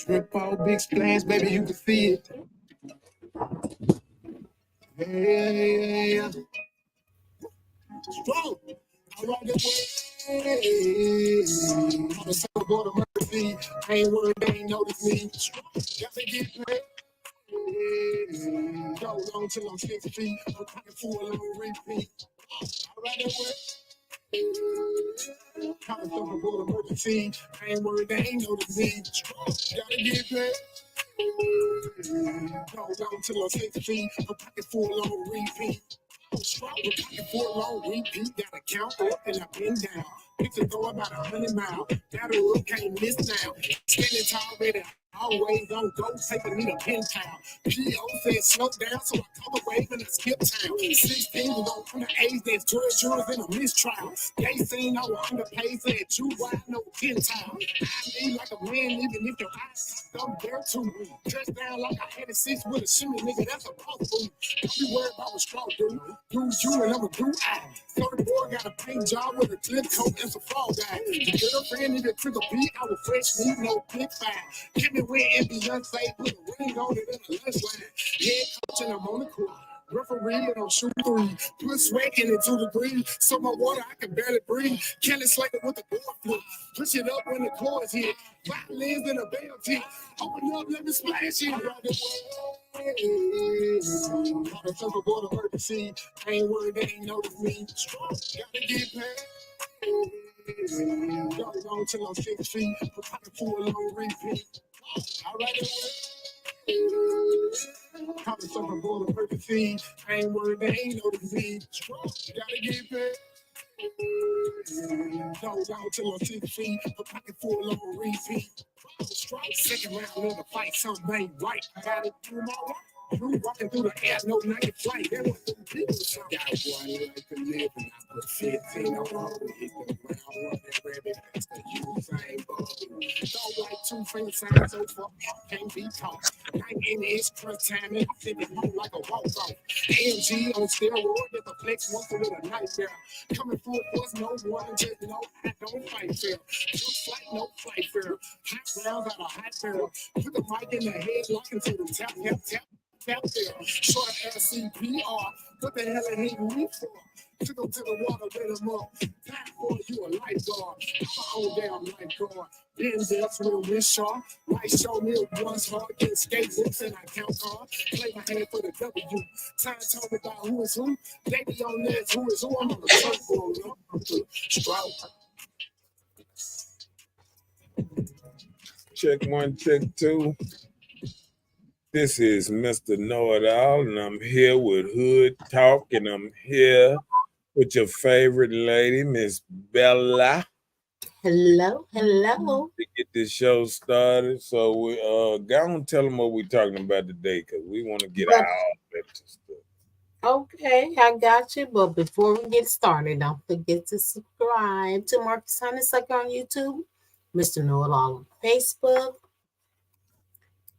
Trip all big splash, baby, you can see it. Yeah. Strong. I ride the way. On the south border, mercy. I ain't worried, they ain't notice me. Strong. Gotta get paid. Go long till I'm 6 feet. I'm talking full on repeat. I ride the way. Coming from a border emergency. I ain't worried, they ain't notice me. Strong. Gotta get paid. Go long till I'm 6 feet. I'm talking full on repeat. Strong, we're talking full on repeat. Gotta count up and I've been down. Picture go about 100 miles. That road can't miss now. Standing tall, ready. Always on go, taking me to pin town. P.O. said slow down, so I come away and I skip town. 16 was on the age, there's 12 jurors in a mistrial. They seen I was underpaid, said you wide, no 10 town. I need like a man, even if your eyes come there too. Touchdown like I had a 6 with a shimmy, nigga, that's a boss food. Don't be worried about what straw do. Do you and I'm a do I. So the boy got a paint job with a clear coat and some fall guy. The girlfriend needed to the beat, I was fresh meat, no big five. Give me win and Beyonce, put a ring on it in the lunch line. Head coach and I'm on the court. Referee and I'm shooting three. Put sweat in it 2 degrees. So my water, I can barely breathe. Kelly Slater with the board flip. Push it up when the chorus hit. Violins in a bell tip. Open up, let me splash it. On the circle board emergency. I ain't worried, they ain't notice me. Strong, gotta get paid. Go long till I'm 6 feet. I'm pocket full on repeat. All right, coming from a bowl of perfect feed. I ain't worried, they ain't no disease. Strong, gotta get paid. Go down till I'm 6 feet. A pocket full on repeat. Strong, second round of the fight, something ain't right. I gotta do my work. You walking through the air, no night flight. There was some people. Got one life to live, and I put 15 on all. Hit the ground, running rabbit, that's the Usain Bolt. Don't like 2 finger signs, so fuck, can't be taught. 19-inch crunch time, and I send it home like a walk-off. AMG on steroid, get the flex muscle with a nightmare. Coming full force, no one, just no, I don't fight fair. Just fight, no fight fair. Hot rounds out of hot barrel. Put the mic in the head, lock into the tap, tap, tap. Out there, short of LCPR. What the hell are they me for? Took them to the water, let them up. Time for you a lifeguard. I'm my own damn lifeguard. Then that's real wish sharp. Might show me once hard. Get skatebooks and I count cards. Play my hand for the W. Time told me about who is who. They be on this, who is who. I'm on the surfboard. Stroke. Check 1, check 2. This is Mr. Know-It-All, and I'm here with Hood Talk, and I'm here with your favorite lady, Miss Bella. Hello. To get this show started, so we go and tell them what we're talking about today, because we want to get all into stuff. Okay, I got you. But before we get started, don't forget to subscribe to Marcus Honeysucker on YouTube, Mr. Know-It-All on Facebook.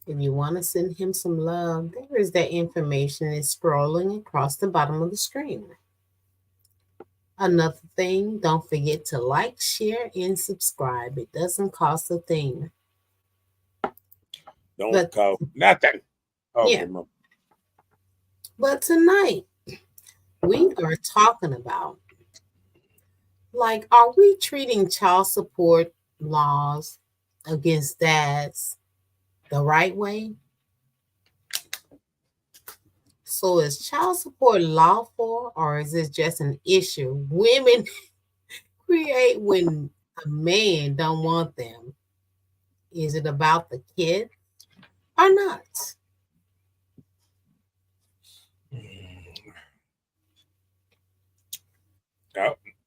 If you want to send him some love, there is that information. It's scrolling across the bottom of the screen. Another thing, don't forget to like, share, and subscribe. It doesn't cost a thing. Don't cost nothing. Yeah. But tonight, we are talking about, like, are we treating child support laws against dads the right way? So is child support lawful, or is this just an issue women create when a man don't want them? Is it about the kid or not?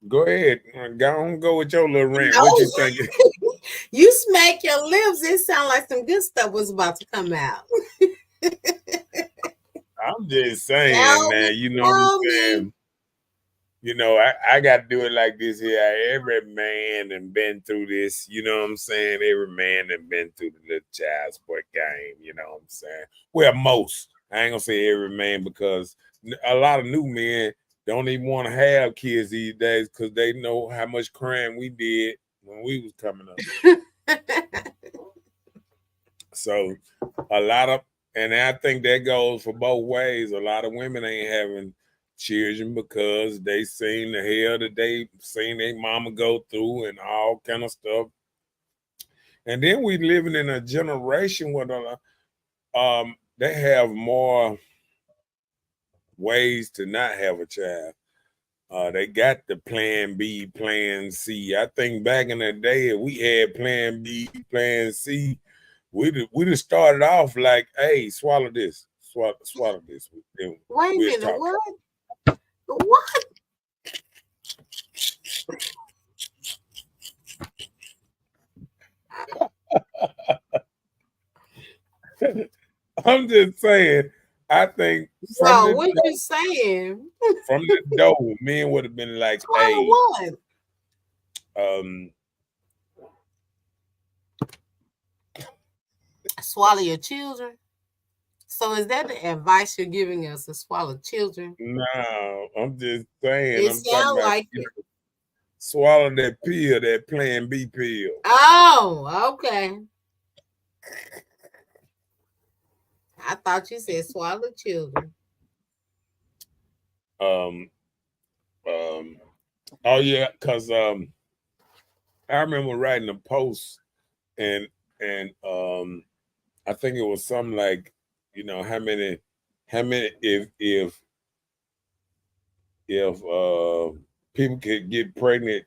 Go ahead. Go with your little rant. What you think? You smack your lips. It sounds like some good stuff was about to come out. I'm just saying, man. You know what I'm saying? You know, I got to do it like this here. Every man and been through this. You know what I'm saying? Every man and been through the little child support game. You know what I'm saying? Well, most. I ain't going to say every man, because a lot of new men don't even want to have kids these days because they know how much crime we did when we was coming up. So a lot of, and I think that goes for both ways. A lot of women ain't having children because they seen the hell that they seen their mama go through and all kind of stuff. And then we living in a generation where they have more ways to not have a child. They got the plan B, plan C. I think back in the day, if we had plan B, plan C, we'd have started off like, hey, swallow this, swallow this. Wait a minute, Talk. what? What? I'm just saying, I think No, what you saying? from the door, men would have been like, Swallow hey, what? Swallow your children. So is that the advice you're giving us to swallow children? No, I'm just saying. It I'm talking sounds about like it. Swallow that pill, that plan B pill. Oh, okay. I thought you said swallow children. Um, oh yeah, because I remember writing a post and I think it was something like, how many if people could get pregnant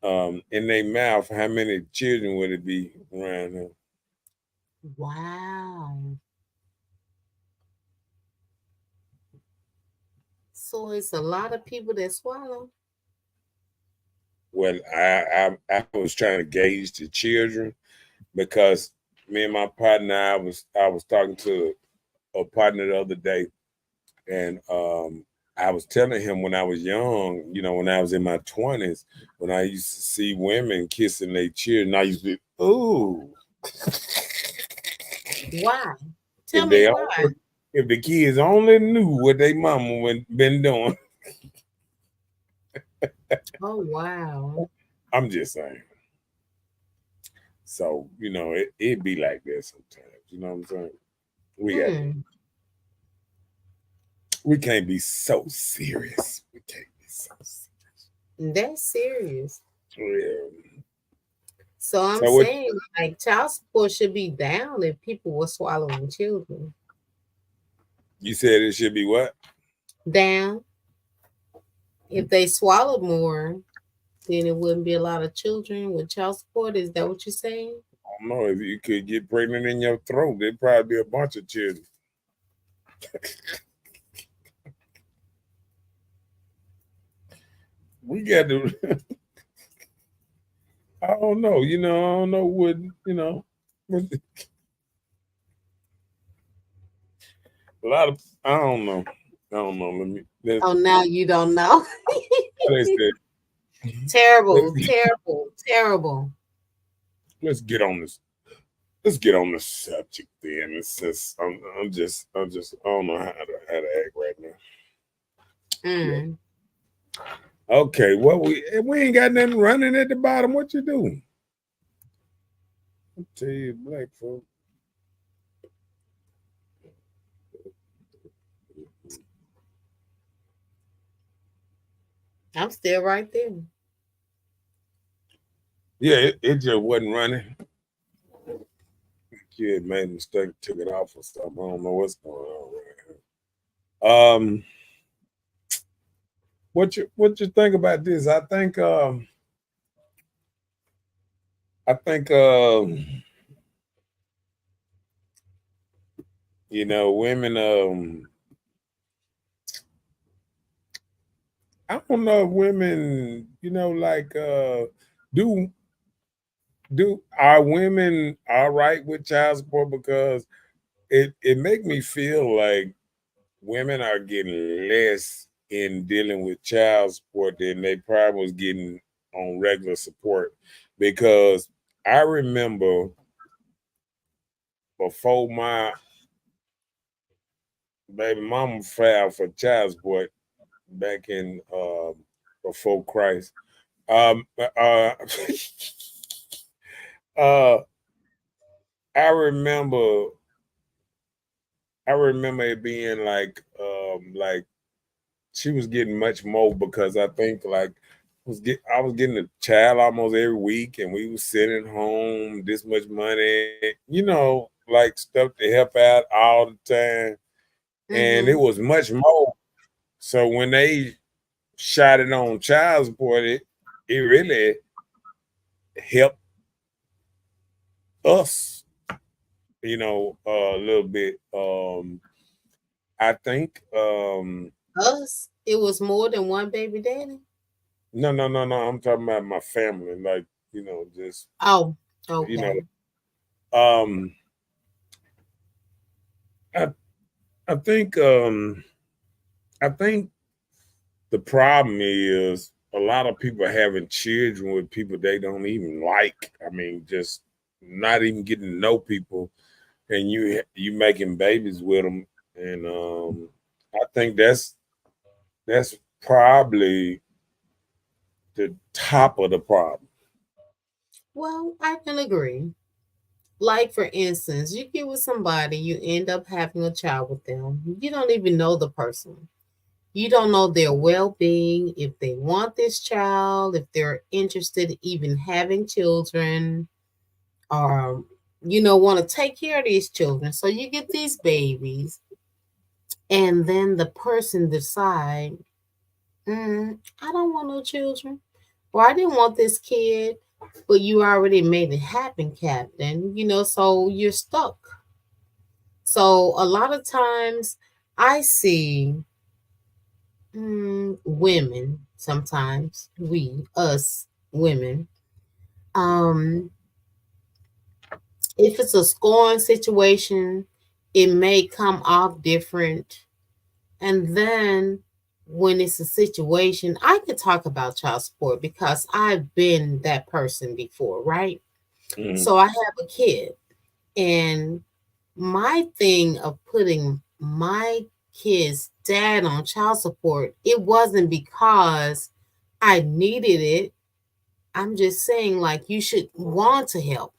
in their mouth, how many children would it be around them? Wow. So it's a lot of people that swallow. Well, I was trying to gauge the children because me and my partner, I was talking to a partner the other day, and I was telling him when I was young, when I was in my 20s, when I used to see women kissing their children, I used to be, ooh. Why? Tell me why. If the kids only knew what their mama been doing. Oh, wow. I'm just saying. So, it be like that sometimes. You know what I'm saying? We can't be so serious. We can't be so serious. That's serious. Yeah. So I'm saying, like, child support should be down if people were swallowing children. You said it should be what? Down. If they swallowed more, then it wouldn't be a lot of children with child support. Is that what you're saying? I don't know. If you could get pregnant in your throat, there'd probably be a bunch of children. We got to. I don't know. I don't know what. A lot of. I don't know. Oh, now you don't know. Terrible, terrible, terrible. Let's get on this. Let's get on the subject then. It's just I'm just I don't know how to act right now. Yeah. Okay, we ain't got nothing running at the bottom. What you do? I'll tell you, black folk. I'm still right there. Yeah, it just wasn't running. Kid made a mistake, took it off or something. I don't know what's going on right here. What you think about this? I think women I don't know if women, do are women all right with child support? Because it make me feel like women are getting less in dealing with child support than they probably was getting on regular support. Because I remember before my baby mama filed for child support back in before Christ. uh I remember I remember it being like she was getting much more because I think like I was getting a child almost every week, and we was sending home this much money, like stuff to help out all the time, and it Mm-hmm. was much more. So when they shot it on child support, it really helped us, a little bit. I think Us, it was more than one baby daddy. no. I'm talking about my family, like just Oh, you okay. know, I I think I think the problem is a lot of people having children with people they don't even like. I mean, just not even getting to know people, and you making babies with them, and I think that's probably the top of the problem. Well, I can agree. Like, for instance, you get with somebody, you end up having a child with them. You don't even know the person. You don't know their well being, if they want this child, if they're interested in even having children, or, want to take care of these children. So you get these babies, and then the person decide, I don't want no children, or I didn't want this kid, but you already made it happen, Captain. So you're stuck. So a lot of times I see women, sometimes us women, um, if it's a scoring situation, it may come off different. And then when it's a situation, I could talk about child support because I've been that person before, right? Mm-hmm. So I have a kid, and my thing of putting my kid's dad on child support, it wasn't because I needed it. I'm just saying, like, you should want to help.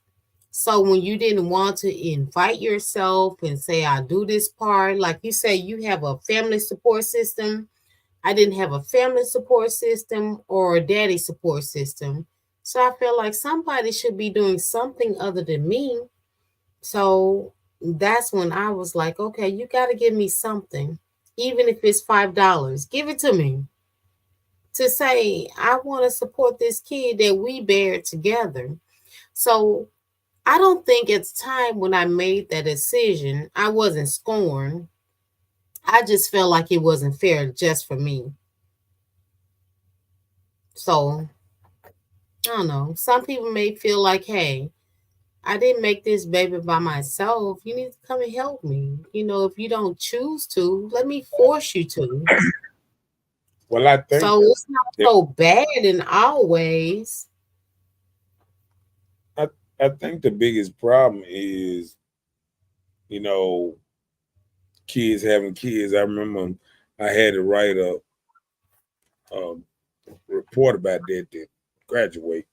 So when you didn't want to invite yourself and say, I'll do this part, like you say, you have a family support system. I didn't have a family support system or a daddy support system. So I felt like somebody should be doing something other than me. So that's when I was like, okay, you got to give me something, even if it's $5. Give it to me to say, I want to support this kid that we bear together. So I don't think at the time when I made that decision, I wasn't scorned. I just felt like it wasn't fair just for me. So I don't know. Some people may feel like, hey, I didn't make this baby by myself. You need to come and help me. If you don't choose to, let me force you to. Well, I think So it's not that so bad in all ways. I, I think the biggest problem is you know kids having kids. I remember I had to write a report about that to graduate,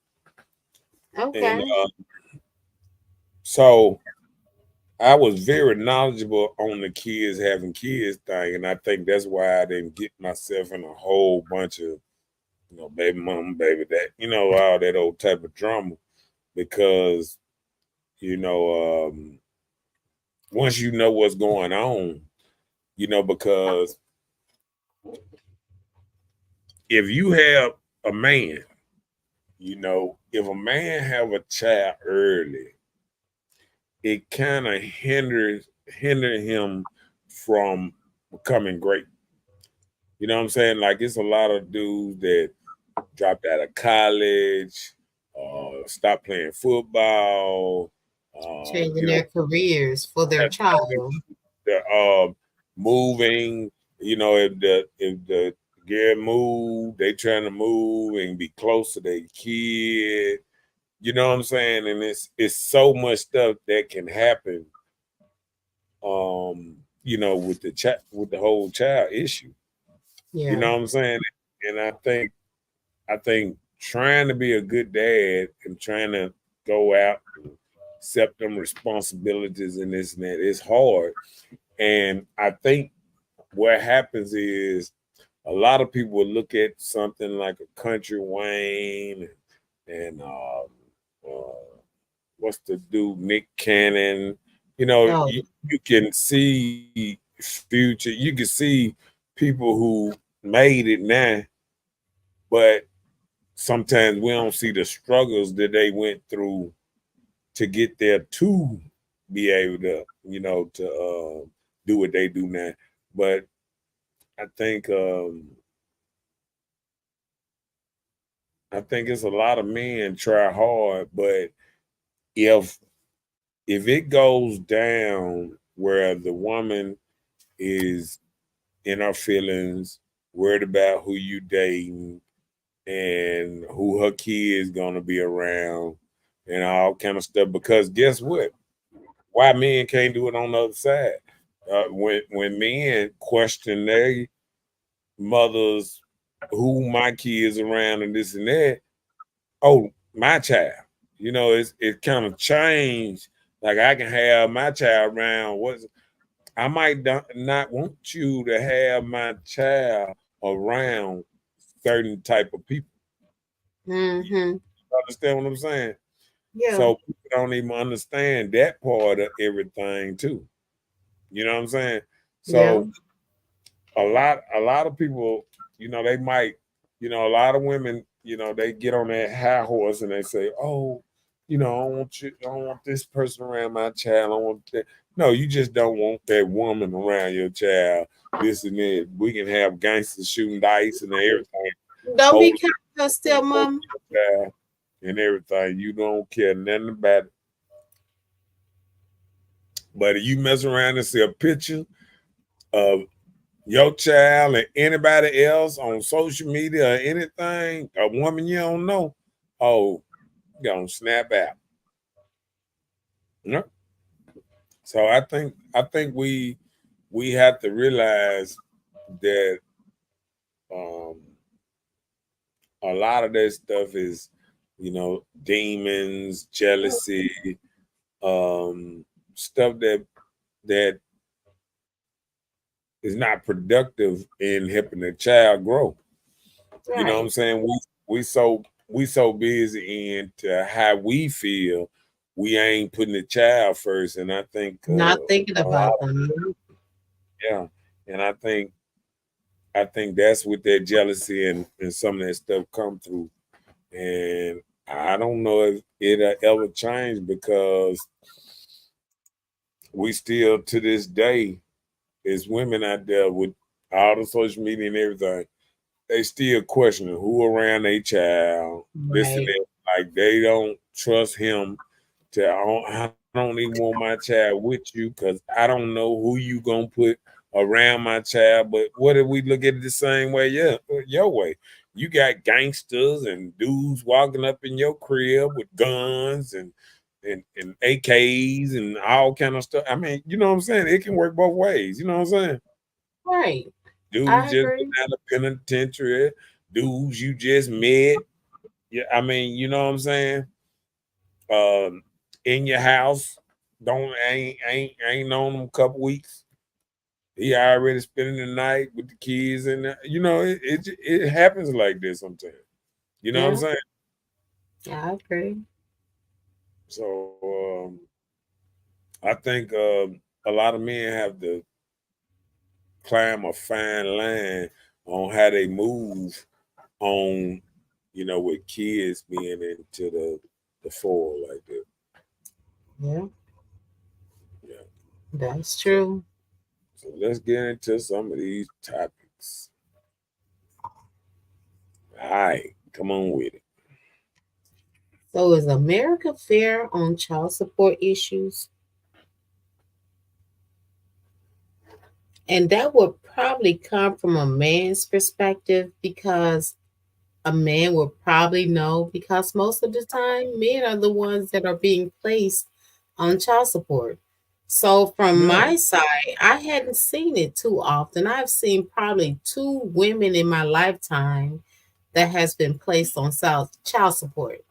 and Okay. so I was very knowledgeable on the kids having kids thing, and I think that's why I didn't get myself in a whole bunch of baby mama, baby that, all that old type of drama because you know once you know what's going on, because if you have a man, if a man have a child early, it kind of hinder him from becoming great. You know what I'm saying? Like it's a lot of dudes that dropped out of college, stopped playing football, Changing you know, their careers for their child. they're moving. If the girl move, they trying to move and be close to their kid. You know what I'm saying? And it's so much stuff that can happen. With the whole child issue. You Yeah. know what I'm saying? And I think trying to be a good dad and trying to go out and accept them responsibilities and this and that. It's hard. And I think what happens is a lot of people will look at something like a Country Wayne and what's the dude, Nick Cannon. You know, Oh, you can see future, you can see people who made it now, but sometimes we don't see the struggles that they went through to get there to be able to, to do what they do now. But I think I think it's a lot of men try hard, but if if it goes down where the woman is in her feelings, worried about who you dating and who her kids gonna be around and all kind of stuff, because guess what? Why men can't do it on the other side? When men question their mothers, who my kids around and this and that, oh, my child. It kind of changed. Like I can have my child around. I might not want you to have my child around certain type of people. mm-hmm. You understand what I'm saying? Yeah, So people don't even understand that part of everything too. You know what I'm saying? yeah, So a lot of people, they might, a lot of women, they get on that high horse and they say, oh, I don't want this person around my child. I want that. No, you just don't want that woman around your child. This and that. We can have gangsters shooting dice and everything, don't be holding careful, still, mom. your child and everything. You don't care nothing about it. But if you mess around and see a picture of your child and anybody else on social media or anything, a woman you don't know, oh, you gonna snap out. You know? So I think we have to realize that um a lot of that stuff is, demons, jealousy, stuff that is not productive in helping the child grow. You know what Right. I'm saying? We so busy into how we feel, we ain't putting the child first. And I think Not thinking a lot about of them. yeah, and I think that's what that jealousy and some of that stuff come through. And I don't know if it'll ever change because we still to this day, as women out there with all the social media and everything, they still questioning who around their child, this and Right. that. Like they don't trust him to. I don't even want my child with you because I don't know who you gonna put around my child. But what if we look at it the same way? Yeah, your way. You got gangsters and dudes walking up in your crib with guns and AKs and all kind of stuff. I mean, you know what I'm saying? It can work both ways. You know what I'm saying? Right. Dudes I just agree. been out of penitentiary, dudes you just met. Yeah, I mean, you know what I'm saying? Um, in your house, don't ain't known him a couple weeks. He already spending the night with the kids, and it happens like this sometimes. You know what I'm Yeah, saying? I agree. So I think a lot of men have to climb a fine line on how they move on, with kids being into the fore like that. Yeah, Yeah. that's So true. so let's get into some of these topics. All right, come on with it. So, is America fair on child support issues? And that would probably come from a man's perspective because a man would probably know because most of the time men are the ones that are being placed on child support. So from Yeah, my side, I hadn't seen it too often. I've seen probably two women in my lifetime that has been placed on child support,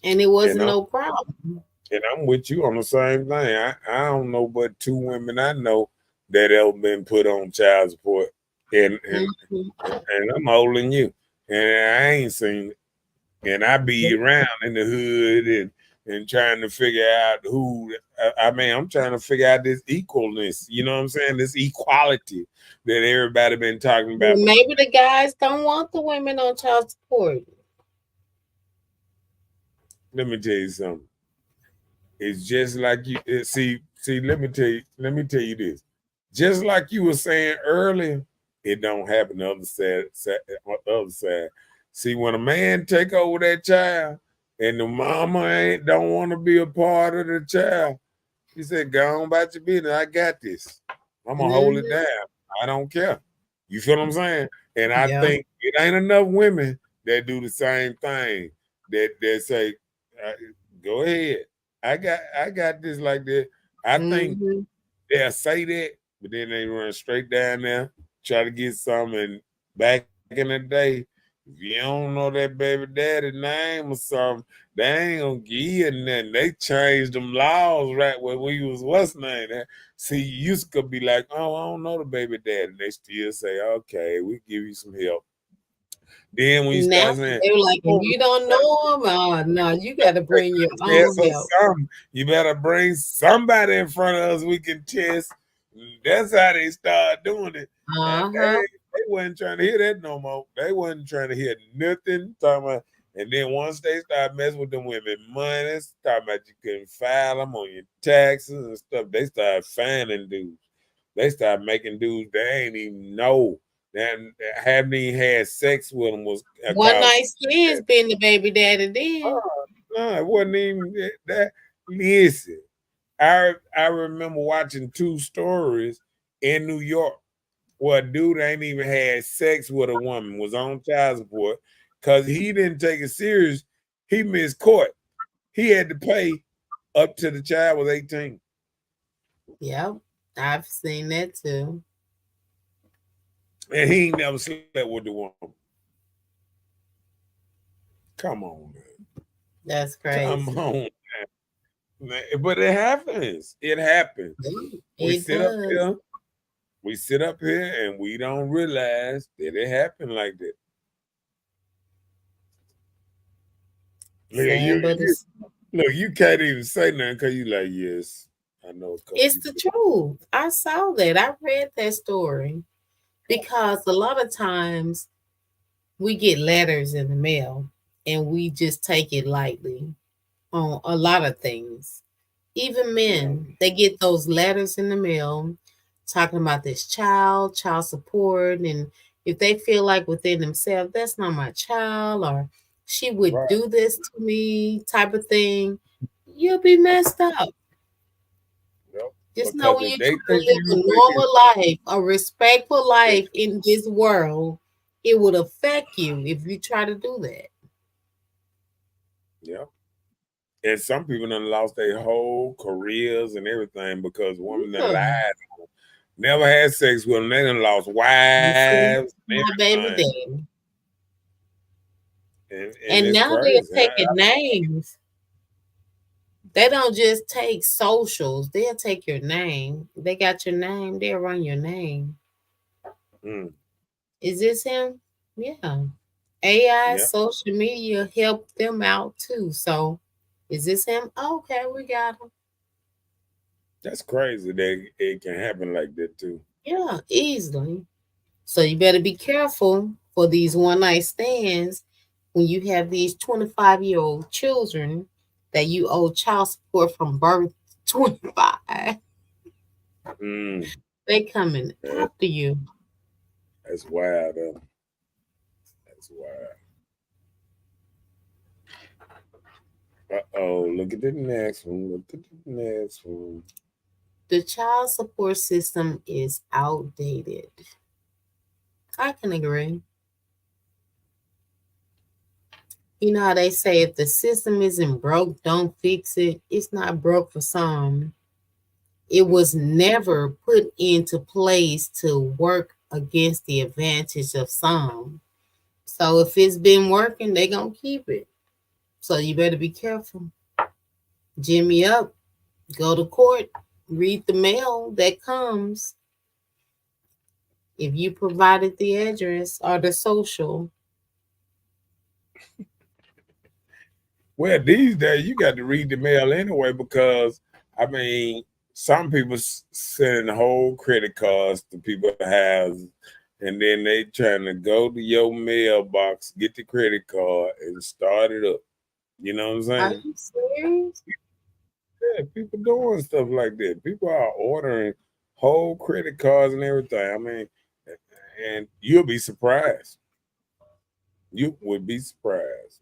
and it and wasn't I'm no problem. And I'm with you on the same thing. I don't know but two women I know that ever been put on child support, and and Mhm. and I'm older than you, and I ain't seen it. And I be around in the hood and trying to figure out who. I mean, I'm trying to figure out this equalness. You know what I'm saying? This equality that everybody been talking about. Well, maybe the guys don't want the women on child support. Let me tell you something. It's just like you see. Let me tell you this. Just like you were saying earlier, it don't happen the on the other side. See, when a man take over that child and the mama ain't don't want to be a part of the child, he said, "Go on about your business. I got this. I'm gonna hold it Hmm. down. I don't care." You feel what I'm saying? And I Yeah. think it ain't enough women that do the same thing. That say, uh, "Go ahead. I got this like that." I think Hmm. they'll say that, but then they run straight down there, try to get something. Back in the day, if you don't know that baby daddy name or something, they ain't gonna give you nothing. They changed them laws right when we was what's name. See, you used to be like, oh, I don't know the baby daddy. They still say, okay, we give you some help. Then when you Now start saying, they were like, if oh, you don't know them, no, you got to bring your test own or help. something. You better bring somebody in front of us we can test. That's how they start doing it. Now Uh-huh. they wasn't trying to hear that no more. They wasn't trying to hear nothing. Talking about, and then once they start messing with them women money, talking about you couldn't file them on your taxes and stuff, they start finding dudes. They start making dudes they ain't even know. They haven't even had sex with them was One called. night stands being the baby daddy then. No, it wasn't even that. Listen, I remember watching two stories in New York where a dude ain't even had sex with a woman, was on child support because he didn't take it serious. He missed court. He had to pay up to the child was 18. Yep. I've seen that too. And he ain't never slept with the woman. Come on, man. That's Come crazy. on. Man. But it happens. It happens. We It sit up does. here we sit up here and we don't realize that it happened like that. Look, Saying, but you can't even say nothing because you like, yes, I know a couple it's the people. truth. I saw that. I read that story because a lot of times we get letters in the mail and we just take it lightly on a lot of things. Even Yeah, men, they get those letters in the mail talking about this child support, and if they feel like within themselves, that's not my child, or she would right. do this to me, type of thing, you'll be messed up. Yep. Just know Because when if you're they trying think to live a you thinking, normal life, a respectful yes, life in this world, it would affect you if you try to do that. yeah. And some people done lost their whole careers and everything because women done Yeah. lied. Never had sex with them. They done lost You see, wives and my baby everything. daddy. And And it's now they're crazy. taking names. They don't just take socials, they'll take your name. They got your name, they'll run your name. Mm, Is this him? Yeah. AI, yeah. social media help them out too. So is this him? Okay, we got him. That's crazy that it can happen like that too. Yeah, easily. So you better be careful for these one night stands when you have these 25-year-old children that you owe child support from birth to 25. Mm, They coming that, after you. that's wild. That's wild. Uh-oh, look at the next one. Look at the next one. The child support system is outdated. I can agree. You know how they say if the system isn't broke, don't fix it. It's not broke for some. It was never put into place to work against the advantage of some. So if it's been working, they gonna keep it. So you better be careful. Jimmy up, go to court, read the mail that comes if you provided the address or the social. Well, these days you got to read the mail anyway because I mean, some people send whole credit cards to people's houses, and then they trying to go to your mailbox, get the credit card, and start it up. You know what I'm Are saying? you serious? Yeah, people doing stuff like that. People are ordering whole credit cards and everything. I mean, and you'll be surprised. You would be surprised.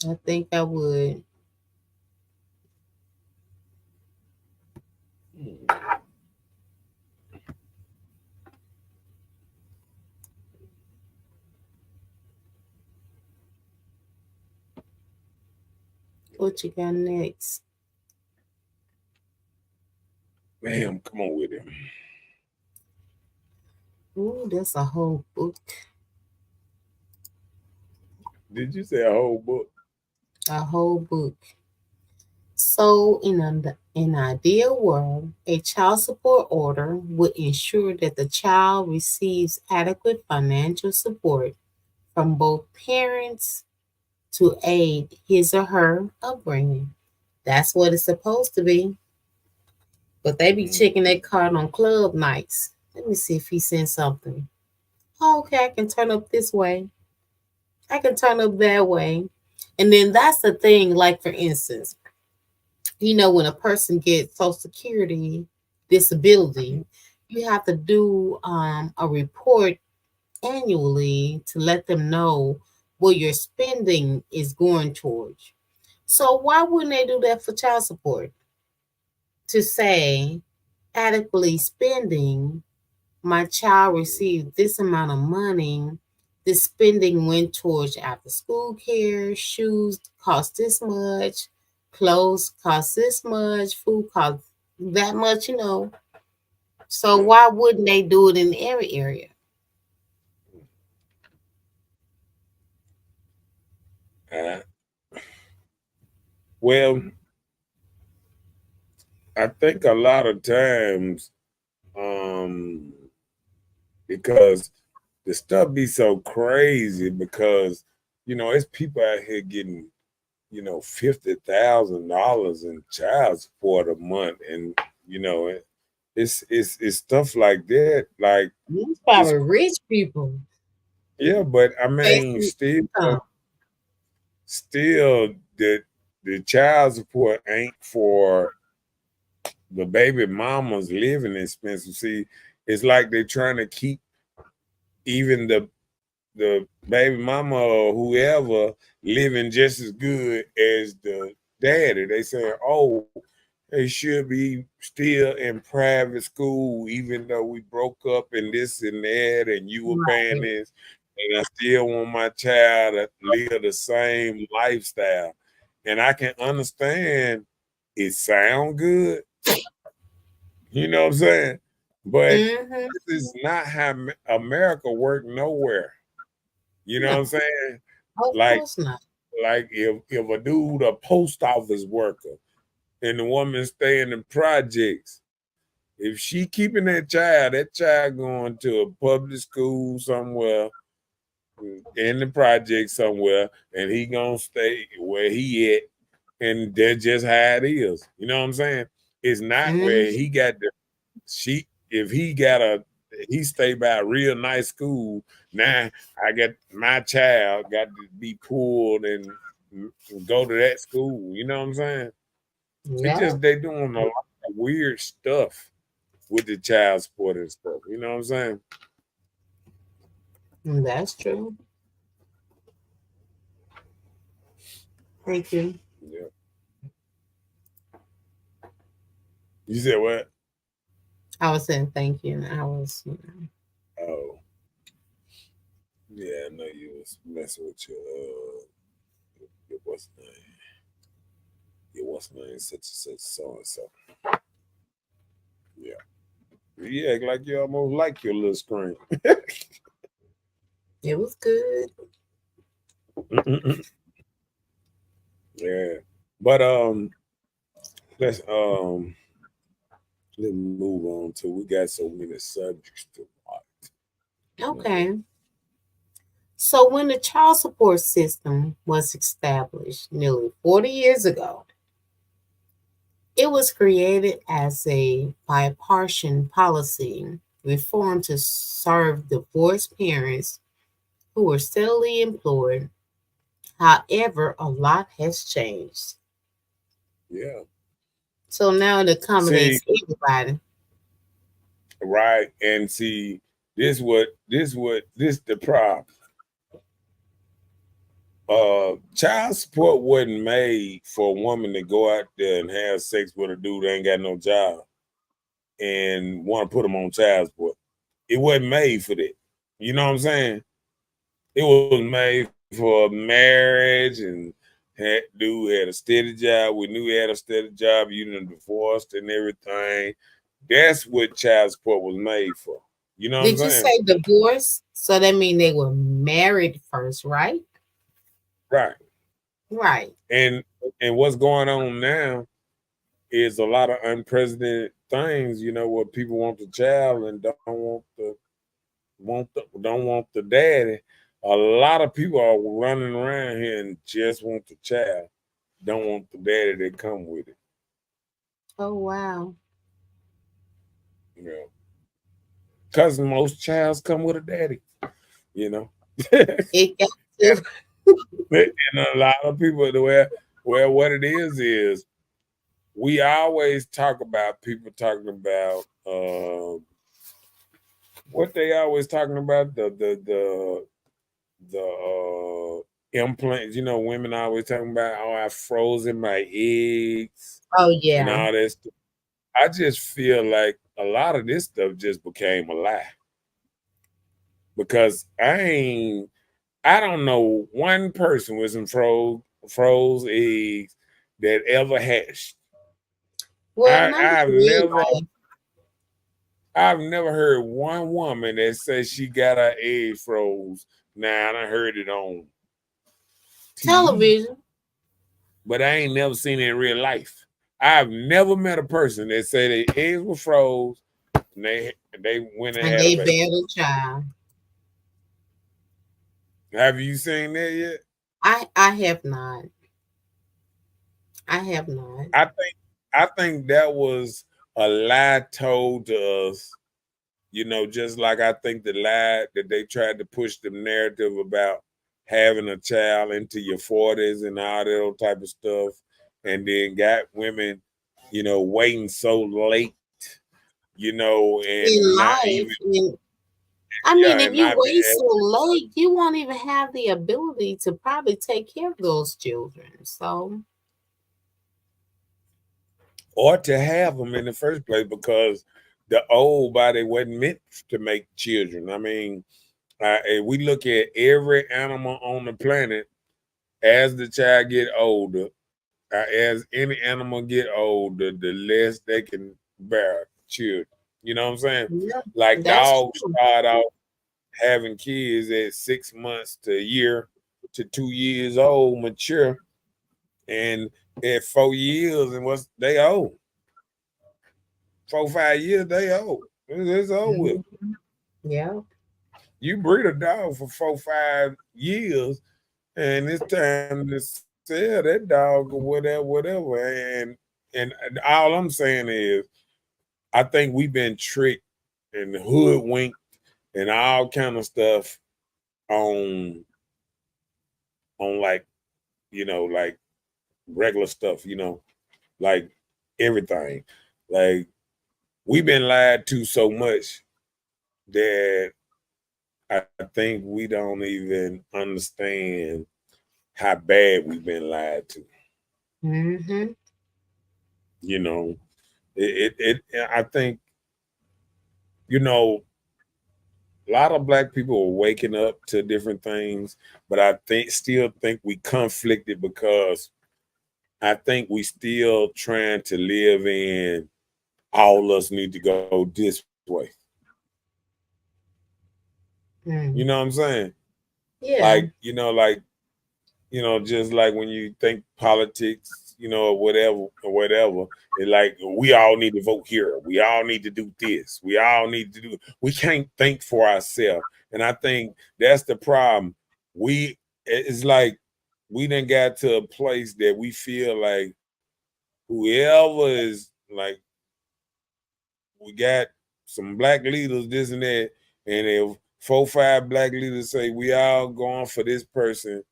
I think I would. What you got next? Ma'am, come on with it. Ooh, that's a whole book. Did you say a whole book? A whole book. So, in an ideal world, a child support order would ensure that the child receives adequate financial support from both parents to aid his or her upbringing. That's what it's supposed to be. But they be checking Mm-hmm. that card on club nights. Let me see if he sent something. Oh, okay, I can turn up this way. I can turn up that way. And then that's the thing, like for instance, when a person gets Social Security disability, you have to do a report annually to let them know what your spending is going towards. So why wouldn't they do that for child support? To say adequately spending, my child received this amount of money. This spending went towards after school care, shoes cost this much, clothes cost this much, food cost that much. So Yeah. why wouldn't they do it in every area? Uh, well, I think a lot of times, um, because the stuff be so crazy because it's people out here getting $50,000 in child support a month, and it's stuff like that. Like These it's probably rich people. yeah, but I mean, Basic income. still the child support ain't for the baby mama's living expenses. See, it's like they're trying to keep even the baby mama or whoever living just as good as the daddy. They saying, oh, they should be still in private school, even though we broke up and this and that, and you were paying Right. this, and I still want my child to live the same lifestyle. And I can understand it sound good, you know what I'm saying? But Mm-hmm. this is not how America work nowhere. You know No, what I'm saying? of Like course not. like if a dude a post office worker and the woman stay in the projects, if she keeping that child going to a public school somewhere in the project somewhere, and he gonna stay where he at, and that's just how it is. You know what I'm saying? It's not where Mm-hmm. he got the she if he got he stay by a real nice school. Now I got my child got to be pulled and go to that school. You know what I'm saying? It's Yeah, just they doing a lot of weird stuff with the child support and stuff. You know what I'm saying? that's true. Thank you. Yeah. You said what? I was saying thank you, and I was, Oh, yeah. I know you was messing with your what's name? Your what's name? Such and such, so and so. Yeah. You act like you almost like your little screen. it was good. Yeah. But let's um let's move on to we got so many subjects to watch. You know. Okay. So when the child support system was established nearly 40 years ago, it was created as a bipartisan policy reform to serve divorced parents who were steadily employed. However, a lot has changed. Yeah. So now it See, accommodates everybody. right, and see this the problem. Child support wasn't made for a woman to go out there and have sex with a dude that ain't got no job and want to put him on child support. It wasn't made for that. You know what I'm saying? It was made for marriage and dude had a steady job. We knew he had a steady job. You done divorced and everything. That's what child support was made for. You know what I'm Did you saying? say divorce? So that means they were married first, right? Right. Right. And what's going on now is a lot of unprecedented things, you know, where people want the child and don't want the daddy. A lot of people are running around here and just want the child, don't want the daddy that come with it. Oh, wow. You know, because most childs come with a daddy. You know, and It got to. a lot of people, where what it is we always talk about people talking about what they always talking about the implants. You know, women always talking about, oh, I frozen my eggs Oh, and yeah. all that stuff. I just feel like a lot of this stuff just became a lie because I don't know one person with some froze eggs that ever hatched. Well, not in I've real never life. I've never heard one woman that says she got her egg froze. Now I heard it on TV, Television, but I ain't never seen it in real life. I've never met a person that said their eggs were froze and they went and and had a they baby. bear the child. Have you seen that yet? I have not. I have not. I think I think that was a lie told to us. You know, just like I think the lie that they tried to push the narrative about having a child into your 40s and all that old type of stuff, and then got women, you know, waiting so late, you know, In and not even life, I yeah, mean, if and you not be wait so late, you won't even have the ability to probably take care of those children. So, or to have them in the first place because the old body wasn't meant to make children. I mean, if we look at every animal on the planet, as the child get older, as any animal get older, the less they can bear children. You know what I'm saying? yeah, Like that's dogs true. start off having kids at 6 months to a year to 2 years old, mature, and at 4 years and what's they old. 4 5 years they old. It's over with. Mhm. Yeah. You breed a dog for 4 5 years, and it's time to sell that dog or whatever. And all I'm saying is, I think we've been tricked and hoodwinked and all kind of stuff on like like regular stuff, like everything. Like we've been lied to so much that I think we don't even understand how bad we've been lied to. Hmm. You know, I think you know a lot of black people are waking up to different things, but I still think we conflicted because I think we still trying to live in all us need to go this way. You know what Mm. I'm saying? Like, Yeah. like just like when you think politics, or whatever, it's like we all need to vote here. We all need to do this. We all need to do. We can't think for ourselves, and I think that's the problem. It's like we done got to a place that we feel like whoever is like we got some black leaders, this and that, and if 4, 5 black leaders say we all going for this person,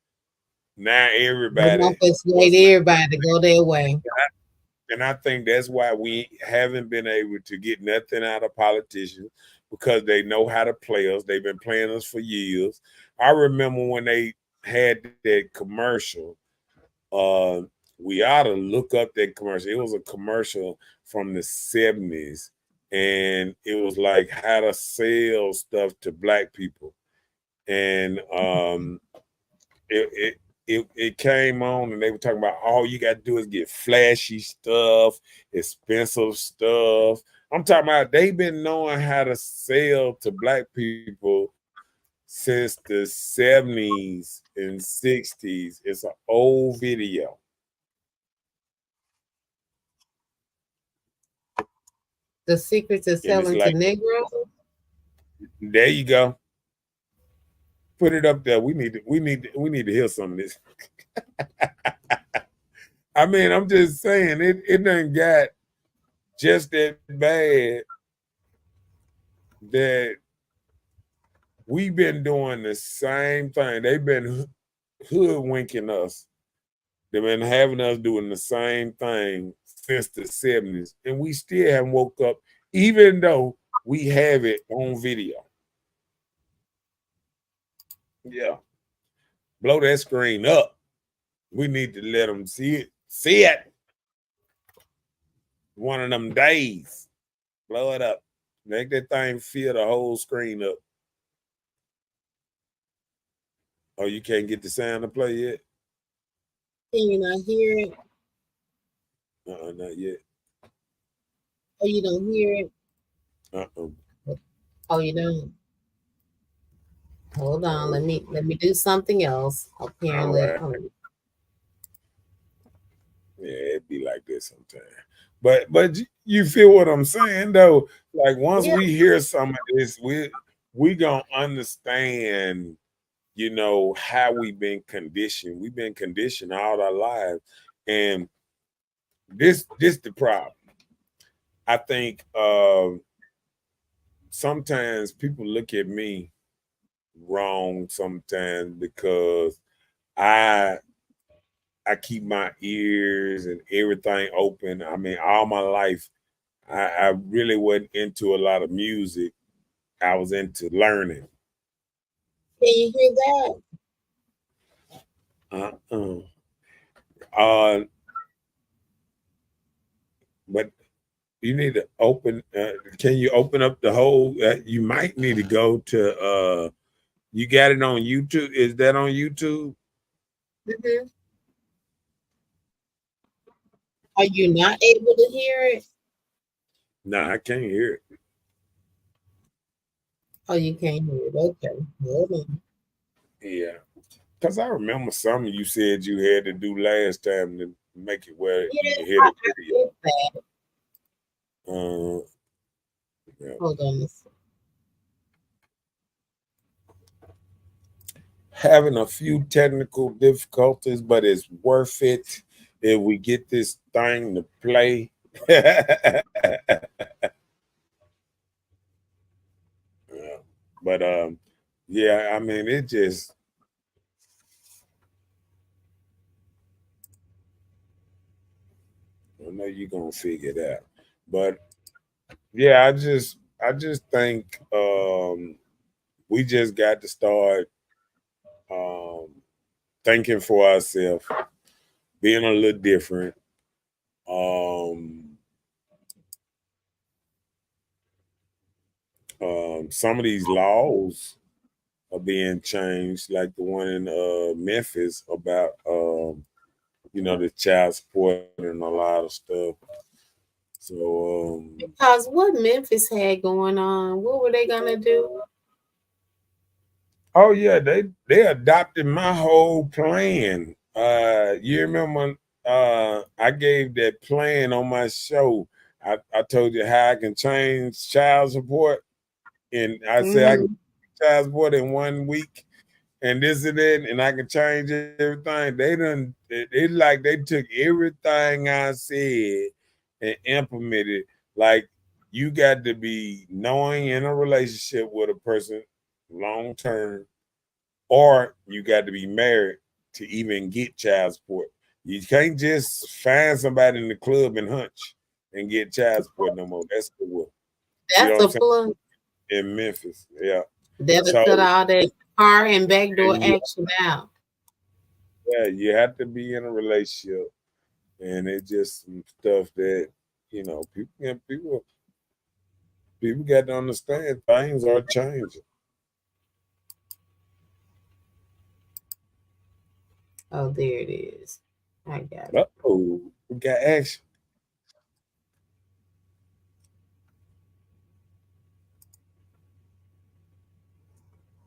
now They everybody want to persuade must like. everybody to go their way. And I think that's why we haven't been able to get nothing out of politicians because they know how to play us. They've been playing us for years. I remember when they had that commercial. Uh, we ought to look up that commercial. It was a commercial from the 70s, and it was like how to sell stuff to black people. And it it came on and they were talking about all you got to do is get flashy stuff, expensive stuff. I'm talking about they've been knowing how to sell to black people since the 70s and 60s. It's an old video. The secrets of And it's selling to like, Negroes. there you go. Put it up there. We need to hear some of this. I mean, I'm just saying it done got just that bad that we've been doing the same thing. They've been hoodwinking us. They've been having us doing the same thing since the 70s. And we still haven't woke up, even though we have it on video. Yeah. Blow that screen up. We need to let them see it. See it. One of them days. Blow it up. Make that thing fill the whole screen up. Oh, you can't get the sound to play yet? Can you not hear it? Not yet. Oh, you don't hear it? Uh-uh. Oh, you don't? Hold on. Let me do something else. All Apparently. right. Yeah, it'd be like this sometimes. But you feel what I'm saying though? Like once Yeah. we hear some of this, we gonna understand, how we've been conditioned. We've been conditioned all our lives. And this the problem. I think sometimes people look at me wrong sometimes because I I keep my ears and everything open. I mean, all my life, I really wasn't into a lot of music. I was into learning. Can you hear that? Uh-uh. Uh, but you need to open. Can you open up the whole? You might need to go to. You got it on YouTube. Is that on YouTube? Hmm. Are you not able to hear it? No, I can't hear it. Oh, you can't hear it. Okay. Hold on. Yeah, because I remember something you said you had to do last time to make it where you Yeah, can hear I the video. get that. Uh, yeah. Hold on a second. Having a few technical difficulties, but it's worth it if we get this thing to play. Yeah. But yeah, I mean, it just I know you're gonna figure it out. But yeah, I just think we just got to start um thinking for ourselves, being a little different. Um some of these laws are being changed, like the one in Memphis about the child support and a lot of stuff. So Because what Memphis had going on, what were they gonna do? Oh yeah, they adopted my whole plan. You remember I gave that plan on my show. I told you how I can change child support, and I said I can Mm-hmm. child support in 1 week, and this and that, and I can change everything. They like they took everything I said and implemented. Like you got to be knowing in a relationship with a person long term, or you got to be married to even get child support. You can't just find somebody in the club and hunch and get child support no more. That's the rule. You know That's what I'm a saying? plus. In Memphis, yeah. That'll So cut all that car and backdoor yeah, action out. yeah, you have to be in a relationship, and it's just some stuff that people got to understand. Things are changing. Oh, there it is. I got it. Oh, we got action.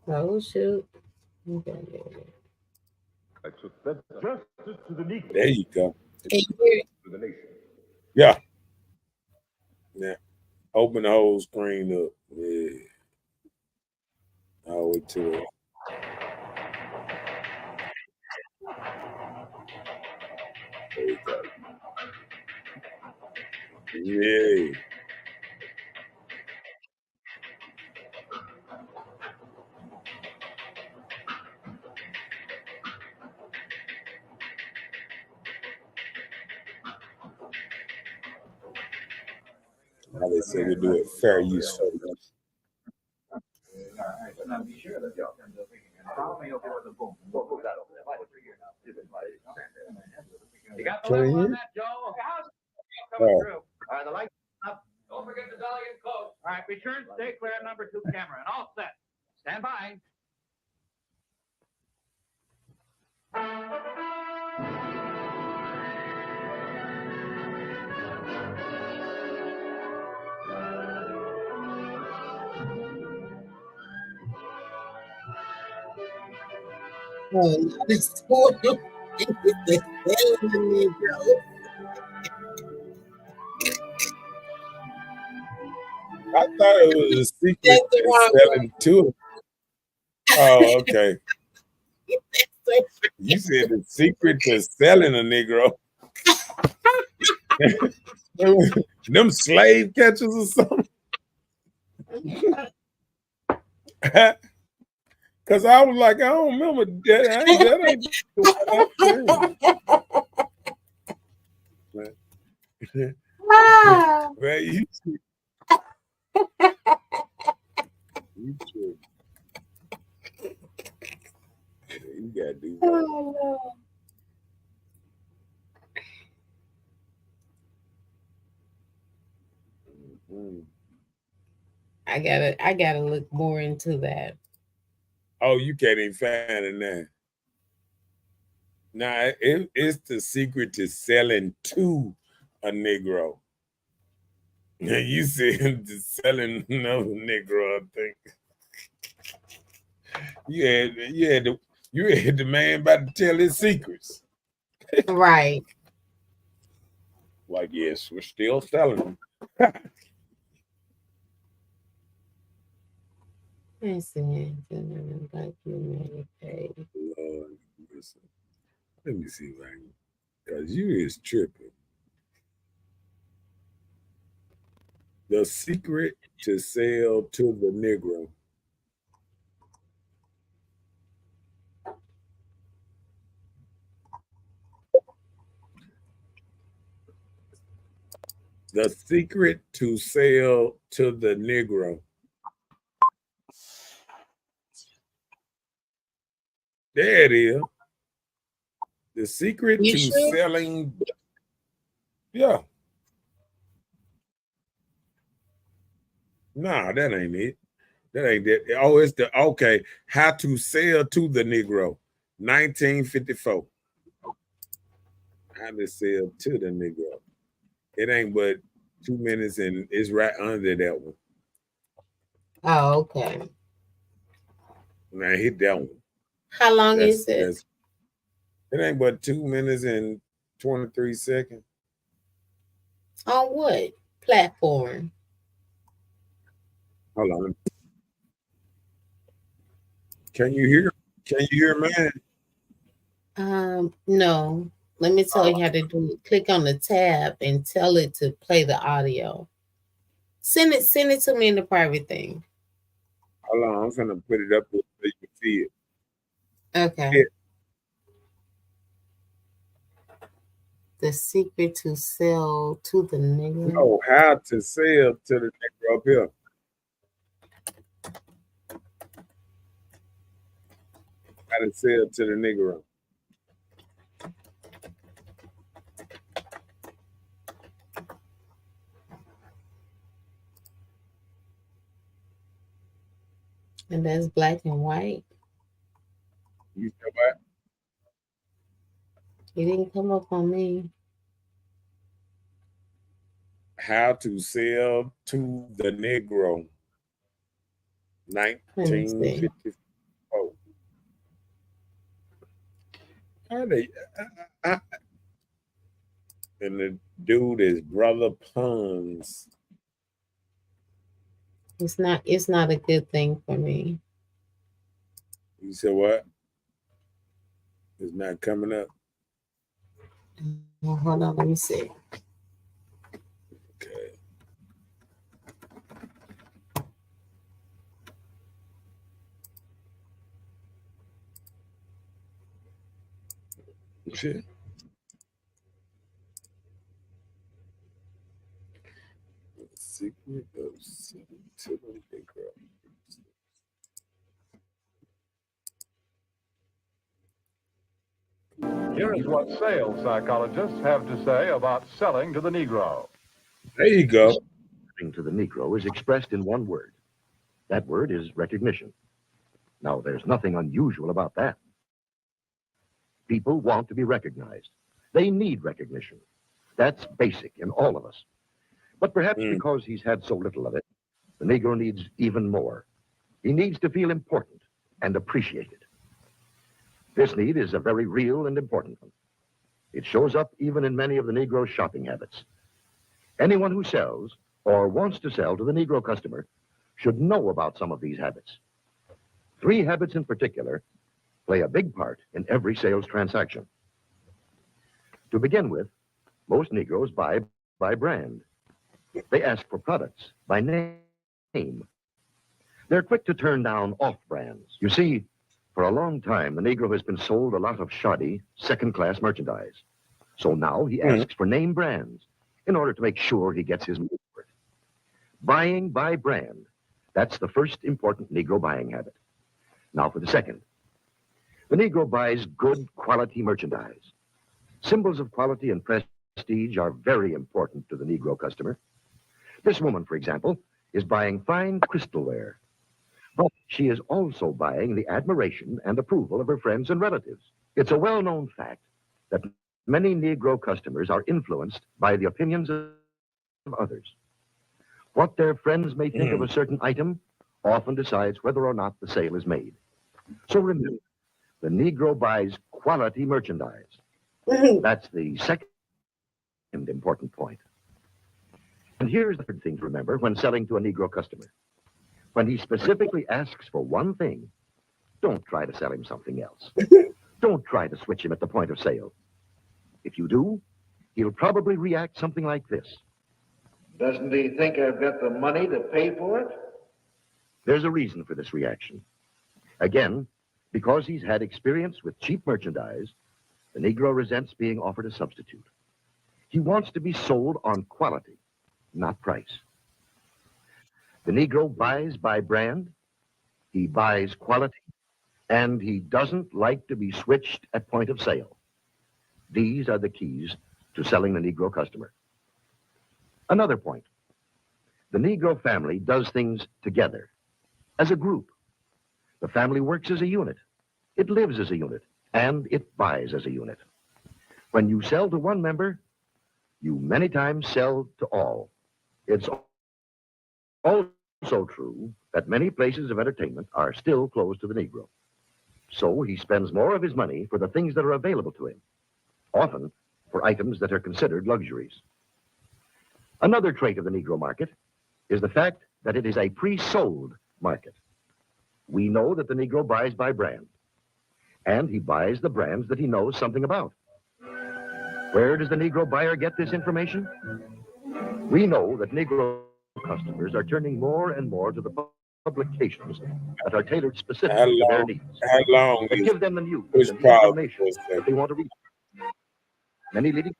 Oh shoot. Okay, there it is. There you go. Can you hear it? Yeah, yeah. Open the whole screen up. Yeah, all the way to it. There you go. Yeah. Now they say we do it fair use for use. You got the Can level you on hear? that, Joe? Coming Oh, through. All right, the lights up. Don't forget the dolly and close. All right, return, stay clear, number 2 camera, and all set. Stand by. Oh, no, that's horrible. They selling the Negro. I thought it was a secret That's the to wrong selling to. Oh, okay. one. You said the secret to selling a Negro. Them slave catchers or something. Cause I was like, I don't remember that. That ain't the one I said. Ah. Man, you should, you gotta do better. Oh, no. Mhm. I gotta look more into that. Oh, you can't even find it now. Nah, it's the secret to selling to a Negro. Yeah, you said to selling another Negro, I think. You had the man about to tell his secrets. Right. Like, yes, we're still selling them. Let's see. Like you pay. Lord, listen. Let me see if I can, because you is tripping. The secret to sell to the Negro. The secret to sell to the Negro. There it is. The secret You to sure? selling. Yeah. Nah, that ain't it. That ain't that. Oh, it's the okay. How to sell to the Negro. 1954. How to sell to the Negro. It ain't but 2 minutes and it's right under that one. Oh, okay. Now hit that one. How long is it? That's it ain't but 2 minutes and 23 seconds. On what platform? Hold on. Can you hear? Can you hear mine? No. Let me tell Oh, you how to do it. Click on the tab and tell it to play the audio. Send it to me in the private thing. hold on. I'm gonna put it up so you can see it. Okay. Yeah. The secret to sell to the nigga. No, how to sell to the nigga up here. How to sell to the nigga. And that's black and white. You know what? It didn't come up on me. How to sell to the Negro. Let me see. 1954. How they? I, and the dude is Brother Puns. It's not a good thing for me. You said what? It's not coming up. Hold on, let me see. Okay. Shit. Secret of selling to the Negro. Here's what sales psychologists have to say about selling to the Negro. There you go. Selling to the Negro is expressed in one word. That word is recognition. Now, there's nothing unusual about that. People want to be recognized. They need recognition. That's basic in all of us. But perhaps because he's had so little of it, the Negro needs even more. He needs to feel important and appreciated. This need is a very real and important one. It shows up even in many of the Negro's shopping habits. Anyone who sells or wants to sell to the Negro customer should know about some of these habits. 3 habits in particular play a big part in every sales transaction. To begin with, most Negroes buy by brand. They ask for products by name. They're quick to turn down off-brands. You see, for a long time, the Negro has been sold a lot of shoddy, second-class merchandise. So now he asks for name brands in order to make sure he gets his money for it. Buying by brand, that's the first important Negro buying habit. Now for the second. The Negro buys good quality merchandise. Symbols of quality and prestige are very important to the Negro customer. This woman, for example, is buying fine crystalware. But she is also buying the admiration and approval of her friends and relatives. It's a well-known fact that many Negro customers are influenced by the opinions of others. What their friends may think of a certain item often decides whether or not the sale is made. So remember, the Negro buys quality merchandise. That's the second important point. And here's the third thing to remember when selling to a Negro customer. When he specifically asks for one thing, don't try to sell him something else. Don't try to switch him at the point of sale. If you do, he'll probably react something like this. Doesn't he think I've got the money to pay for it? There's a reason for this reaction. Again, because he's had experience with cheap merchandise, the Negro resents being offered a substitute. He wants to be sold on quality, not price. The Negro buys by brand, he buys quality, and he doesn't like to be switched at point of sale. These are the keys to selling the Negro customer. Another point. The Negro family does things together, as a group. The family works as a unit. It lives as a unit, and it buys as a unit. When you sell to one member, you many times sell to all. It's always So true that many places of entertainment are still closed to the Negro. So he spends more of his money for the things that are available to him, often for items that are considered luxuries. Another trait of the Negro market is the fact that it is a pre-sold market. We know that the Negro buys by brand, and he buys the brands that he knows something about. Where does the Negro buyer get this information? We know that Negro customers are turning more and more to the publications that are tailored How specifically to their long? needs, How long that is give them the news push and the pause for information a that they second? want to read. Many leading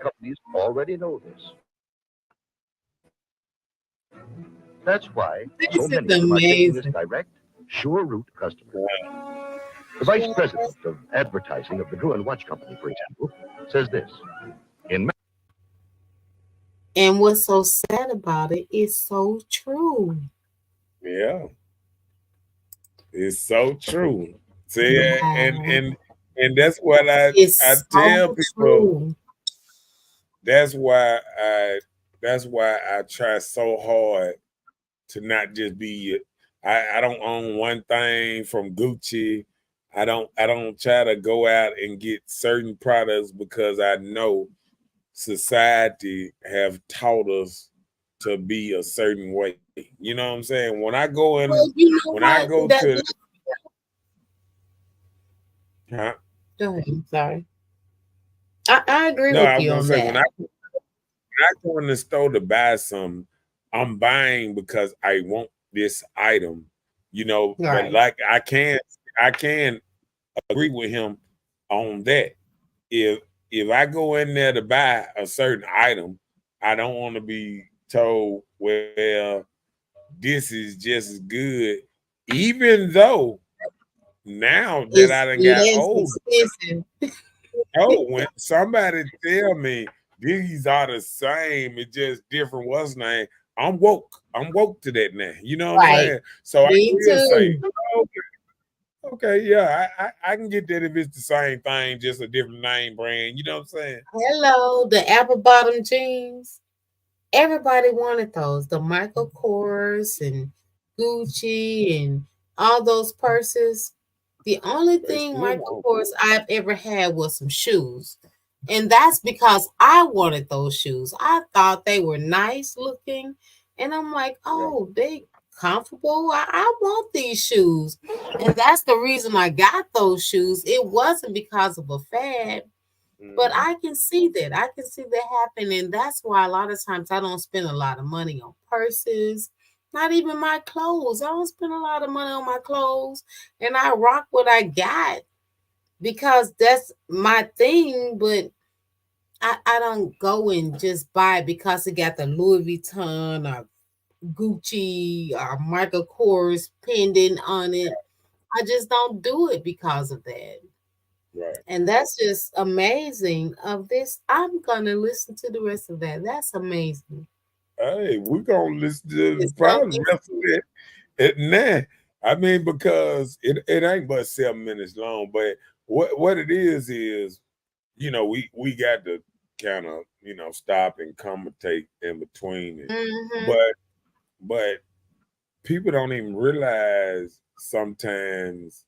companies already know this. That's why so This is many of them are taking this amazing. direct, sure route to customer. Wow. The vice president of advertising of the Gruen Watch Company, for example, says this. In And what's so sad about it is so true. Yeah, it's so true. See, Wow. and that's what I It's tell so people. true. That's why I try so hard to not just be. I don't own one thing from Gucci. I don't try to go out and get certain products because I know society have taught us to be a certain way. You know what I'm saying? Well, you know When I what? go That, to huh? go ahead. I'm sorry. I agree No, with I was you gonna on say that. when I go in the store to buy something, I'm buying because I want this item, but Right. like I can agree with him on that. If I go in there to buy a certain item, I don't want to be told, well, this is just as good, even though now that I It's done got less older. expensive. Oh, when somebody tell me these are the same, it's just different what's name, I'm woke. I'm woke to that now. You know what I'm Right. saying? So I Me will say, too. okay, yeah, I can get that if it's the same thing, just a different name brand. You know what I'm saying? Hello, the apple bottom jeans. Everybody wanted those. The Michael Kors and Gucci and all those purses. The only They thing still Michael want Kors I've ever had was some shoes. And that's because I wanted those shoes. I thought they were nice looking. And I'm like, yeah. oh, they comfortable. I want these shoes. And that's the reason I got those shoes. It wasn't because of a fad. But Mm-hmm. I can see that. I can see that happening. That's why a lot of times I don't spend a lot of money on purses, not even my clothes. I don't spend a lot of money on my clothes. And I rock what I got because that's my thing. But I don't go and just buy it because it got the Louis Vuitton or Gucci or Michael Kors pendant on it. I just don't do it because of that. Right. And that's just amazing of this. I'm gonna listen to the rest of that. That's amazing. Hey, we're gonna listen to It's probably something the rest of it. Nah, I mean, because it ain't but 7 minutes long, but what it is, we got to kind of, stop and commentate in between it. hmm But people don't even realize sometimes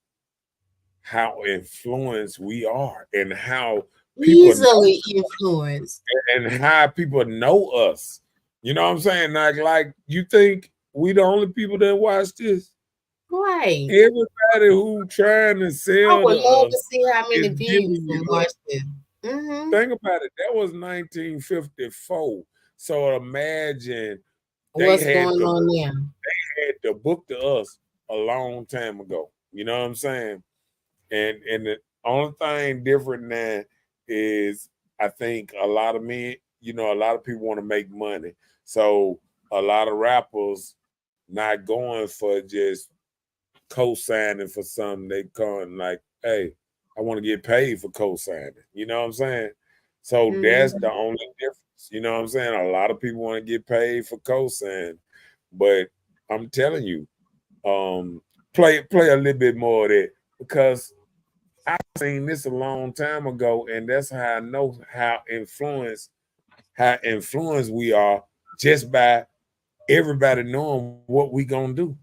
how influenced we are and how people easily influenced. know us. You know what I'm saying? Like you think we the only people that watch this? Right. Everybody who trying to I sell would to love us to see how is many views giving and you watch us. this. hmm Think about it. That was 1954. So imagine they What's had going the on there? book to us a long time ago. You know what I'm saying? And the only thing different now is I think a lot of men, a lot of people want to make money. So a lot of rappers not going for just co-signing for something. They going like, hey, I want to get paid for co-signing. You know what I'm saying? So that's the hmm only difference. You know what I'm saying? A lot of people want to get paid for co-sign, but I'm telling you, um, play a little bit more of that because I seen this a long time ago, and that's how I know how influenced we are just by everybody knowing what we gonna do.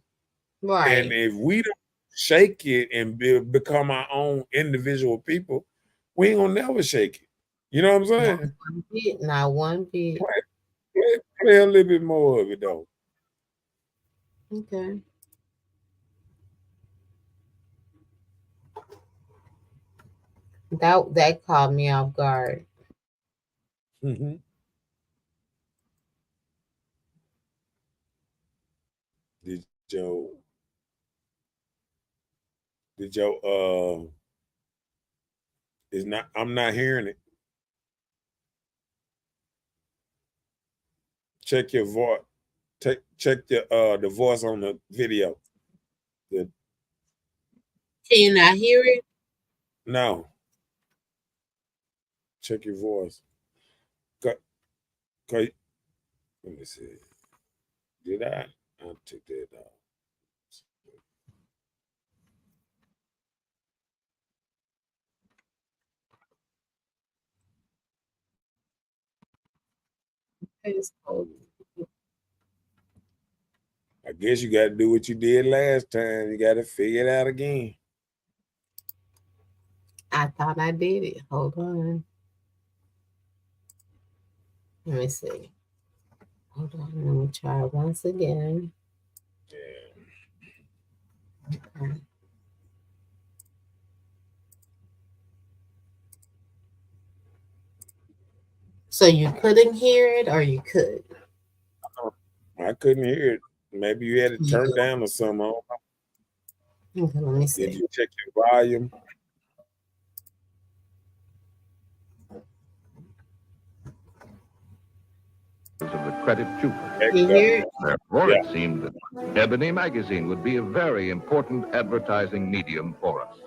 Right. And if we don't shake it and become our own individual people, we ain't gonna never shake it. You know what I'm saying? Not one bit. Play a little bit more of it though. Okay. That caught me off guard. Mm-hmm. Did your is not I'm not hearing it. Check your voice. Check the voice on the video. Can you not hear it? No. Check your voice. Let me see. Did I? I'll take that out. I guess you got to do what you did last time. You got to figure it out again. I thought I did it. Hold on. Let me see. Hold on. Let me try once again. Yeah. Okay. So you couldn't hear it, or you could? I couldn't hear it. Maybe you had it turned down or something. Okay, let me see. Did you check your volume? Of the credit juice. You hear it? Therefore, it seemed that Ebony magazine would be a very important advertising medium for us.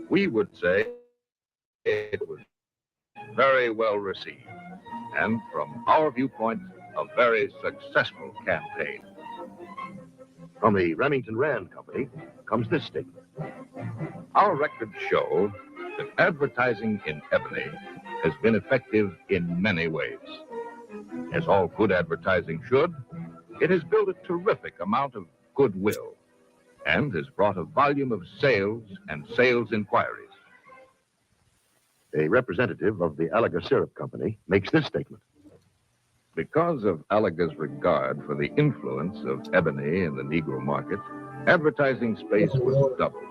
We would say it was very well received, and from our viewpoint, a very successful campaign. From the Remington Rand Company comes this statement. Our records show that advertising in Ebony has been effective in many ways. As all good advertising should, it has built a terrific amount of goodwill and has brought a volume of sales and sales inquiries. A representative of the Alaga Syrup Company makes this statement. Because of Alaga's regard for the influence of ebony in the Negro market, advertising space was doubled.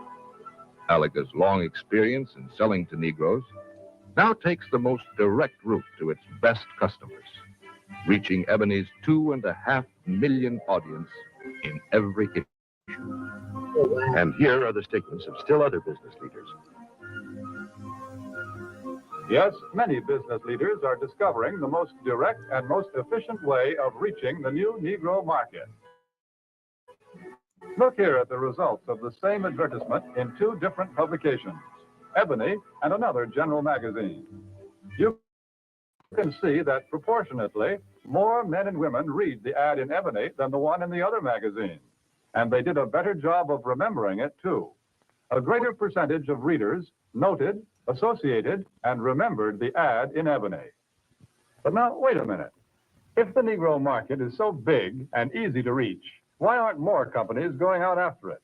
Alaga's long experience in selling to Negroes now takes the most direct route to its best customers, reaching Ebony's 2.5 million audience in every issue. And here are the statements of still other business leaders. Yes, many business leaders are discovering the most direct and most efficient way of reaching the new Negro market. Look here at the results of the same advertisement in two different publications, Ebony and another general magazine. You can see that proportionately, more men and women read the ad in Ebony than the one in the other magazine. And they did a better job of remembering it, too. A greater percentage of readers noted, associated, and remembered the ad in Ebony. But now, wait a minute. If the Negro market is so big and easy to reach, why aren't more companies going out after it?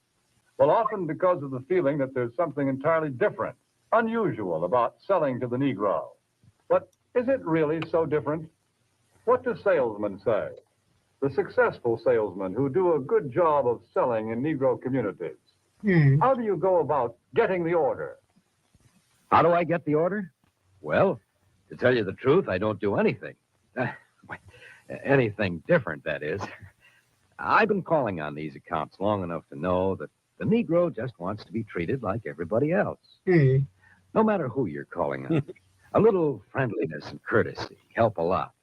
Well, often because of the feeling that there's something entirely different, unusual about selling to the Negro. But is it really so different? What do salesmen say? The successful salesmen who do a good job of selling in Negro communities. How do you go about getting the order? How do I get the order? Well, to tell you the truth, I don't do anything. Anything different, that is. I've been calling on these accounts long enough to know that the Negro just wants to be treated like everybody else. No matter who you're calling on. A little friendliness and courtesy help a lot.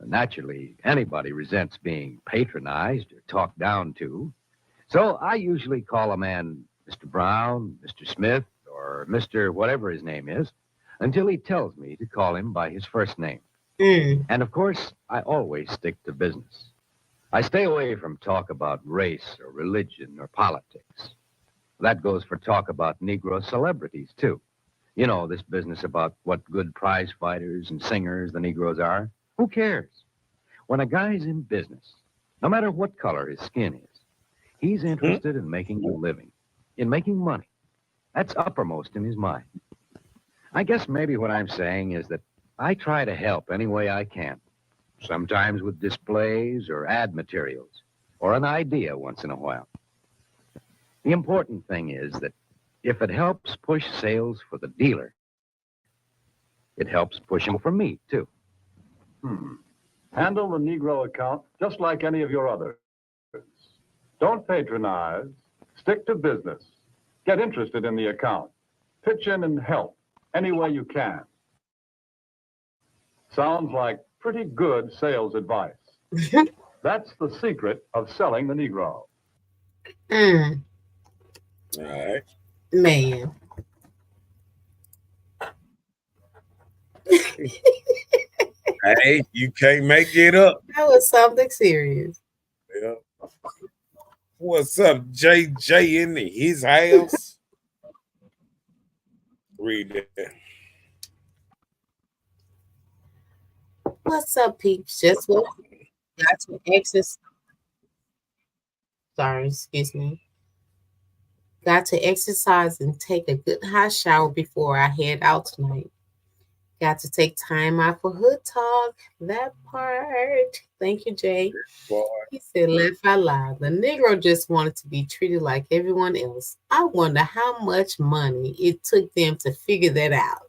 Naturally, anybody resents being patronized or talked down to. So I usually call a man Mr. Brown, Mr. Smith, or Mr. whatever his name is, until he tells me to call him by his first name. And of course, I always stick to business. I stay away from talk about race or religion or politics. That goes for talk about Negro celebrities, too. You know, this business about what good prize fighters and singers the Negroes are. Who cares? When a guy's in business, no matter what color his skin is. He's interested in making a living, in making money. That's uppermost in his mind. I guess maybe what I'm saying is that I try to help any way I can, sometimes with displays or ad materials, or an idea once in a while. The important thing is that if it helps push sales for the dealer, it helps push them for me, too. Handle the Negro account just like any of your others. Don't patronize. Stick to business. Get interested in the account. Pitch in and help any way you can. Sounds like pretty good sales advice. That's the secret of selling the Negro. Mm, All right. man. Hey, you can't make it up. That was something serious. Yeah. What's up, JJ in his house? Read that. What's up, peeps? Just what got to exercise. Sorry, excuse me. Got to exercise and take a good hot shower before I head out tonight. Got to take time out for hood talk. That part. Thank you, Jay. Boy. He said, laugh out loud. The Negro just wanted to be treated like everyone else. I wonder how much money it took them to figure that out.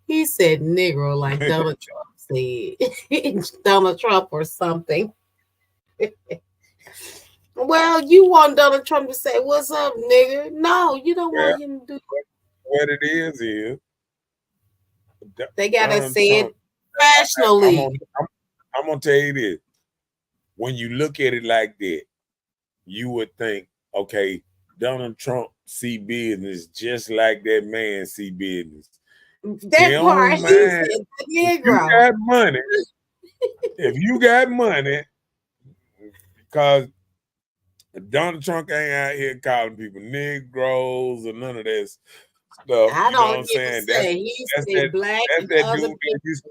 He said Negro like Donald Trump said. Donald Trump or something. Well, you want Donald Trump to say, what's up, nigger? No, you don't Yeah. want him to do What it is they gotta Donald say Trump, it professionally. I'm gonna tell you this. When you look at it like that, you would think, okay, Donald Trump see business just like that man see business. That part, he said the If you Negro. got money, if you got money, because Donald Trump ain't out here calling people Negroes or none of this stuff. I You know what I'm don't saying? even say he That's said black that's and that other dude people. that used to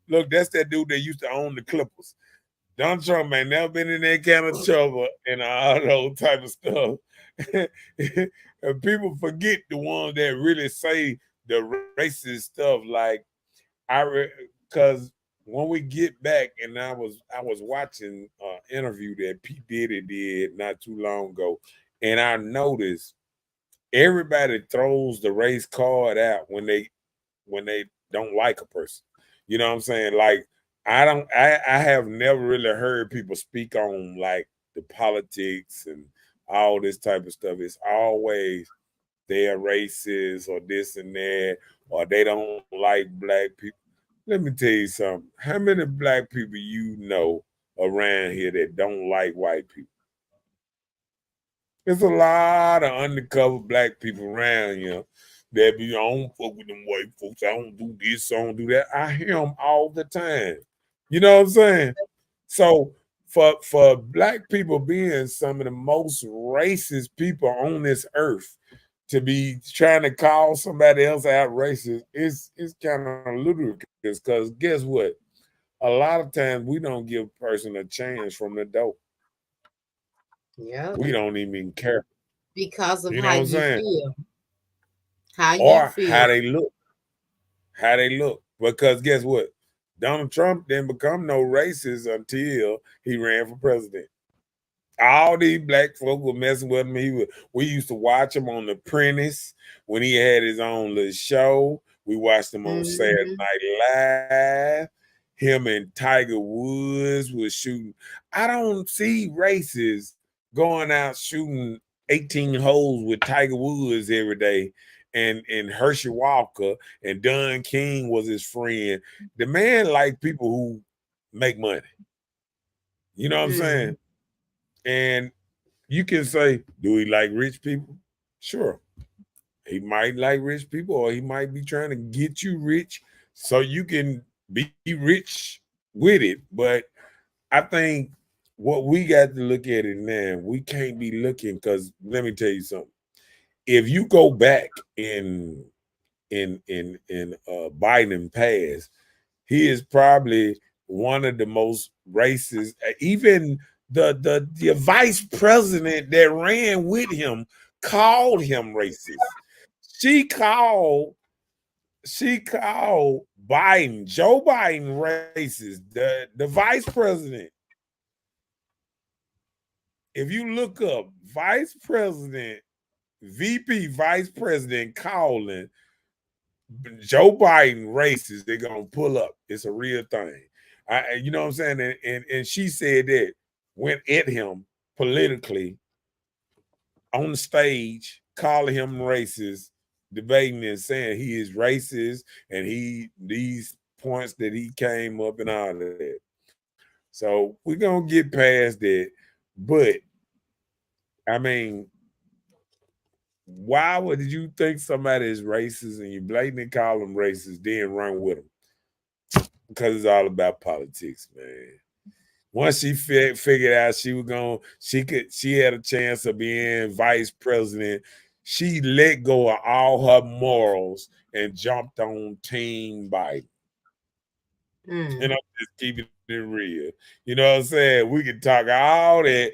look, that's that dude that used to own the Clippers. Donald Trump ain't never been in that kind of trouble and all those type of stuff. And people forget the ones that really say the racist stuff. Like because when we get back, and I was watching an interview that P Diddy did not too long ago, and I noticed everybody throws the race card out when they don't like a person. You know what I'm saying? Like I have never really heard people speak on like the politics and all this type of stuff. It's always they're racist or this and that, or they don't like black people. Let me tell you something. How many black people you know around here that don't like white people? There's a lot of undercover black people around here that be, I don't fuck with them white folks. I don't do this, I don't do that. I hear them all the time. You know what I'm saying? So for black people being some of the most racist people on this earth, to be trying to call somebody else out racist, it's kind of ludicrous. Because guess what? A lot of times we don't give a person a chance from the door. Yeah, We don't even care. because of You know how what I'm you saying? feel. How you Or feel. how they look. Because guess what? Donald Trump didn't become no racist until he ran for president. All these black folk were messing with him. We used to watch him on The Apprentice when he had his own little show. We watched him on Saturday Night Live. Him and Tiger Woods was shooting. I don't see racists going out shooting 18 holes with Tiger Woods every day. And Hershey Walker and Don King was his friend. The man liked people who make money. You know what I'm saying? And you can say, do he like rich people? Sure. He might like rich people, or he might be trying to get you rich so you can be rich with it. But I think what we got to look at it now, we can't be looking, because let me tell you something. If you go back in Biden past, he is probably one of the most racist. Even the vice president that ran with him called him racist. She called Biden, Joe Biden, racist. The vice president. If you look up vice president, VP vice president calling Joe Biden racist, they're gonna pull up. It's a real thing. You know what I'm saying? And she said that went at him politically on the stage, calling him racist, debating and saying he is racist, and these points that he came up and all that. So we're gonna get past that. But I mean, why would you think somebody is racist and you blatantly call them racist, then run with them? Because it's all about politics, man. Once she figured out she had a chance of being vice president, she let go of all her morals and jumped on Team Biden. And I'm just keeping it real. You know what I'm saying? We can talk all that.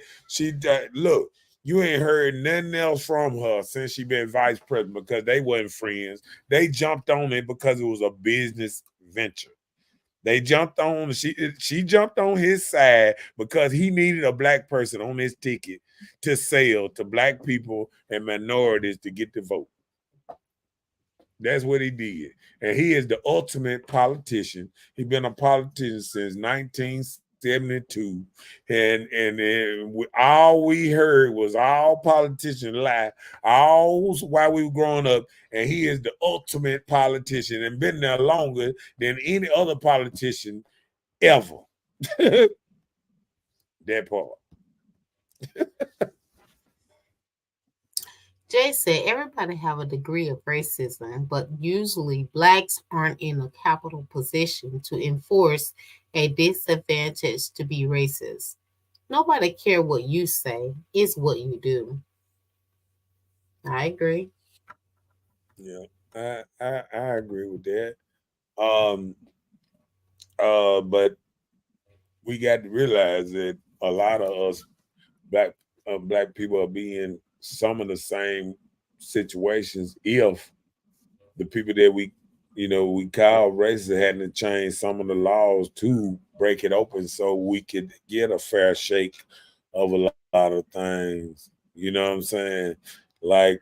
Look, you ain't heard nothing else from her since she been vice president because they wasn't friends. They jumped on it because it was a business venture. They jumped on, she jumped on his side because he needed a black person on his ticket to sell to black people and minorities to get the vote. That's what he did. And he is the ultimate politician. He's been a politician since 1972. And all we heard was all politicians lie, all while we were growing up. And he is the ultimate politician and been there longer than any other politician ever. That part. Jay said everybody have a degree of racism, but usually blacks aren't in a capital position to enforce a disadvantage to be racist. Nobody care what you say, it's what you do. I agree. Yeah, I agree with that. But we got to realize that a lot of us black people are being some of the same situations if the people that we call racist hadn't to change some of the laws to break it open so we could get a fair shake of a lot of things. You know what I'm saying? Like,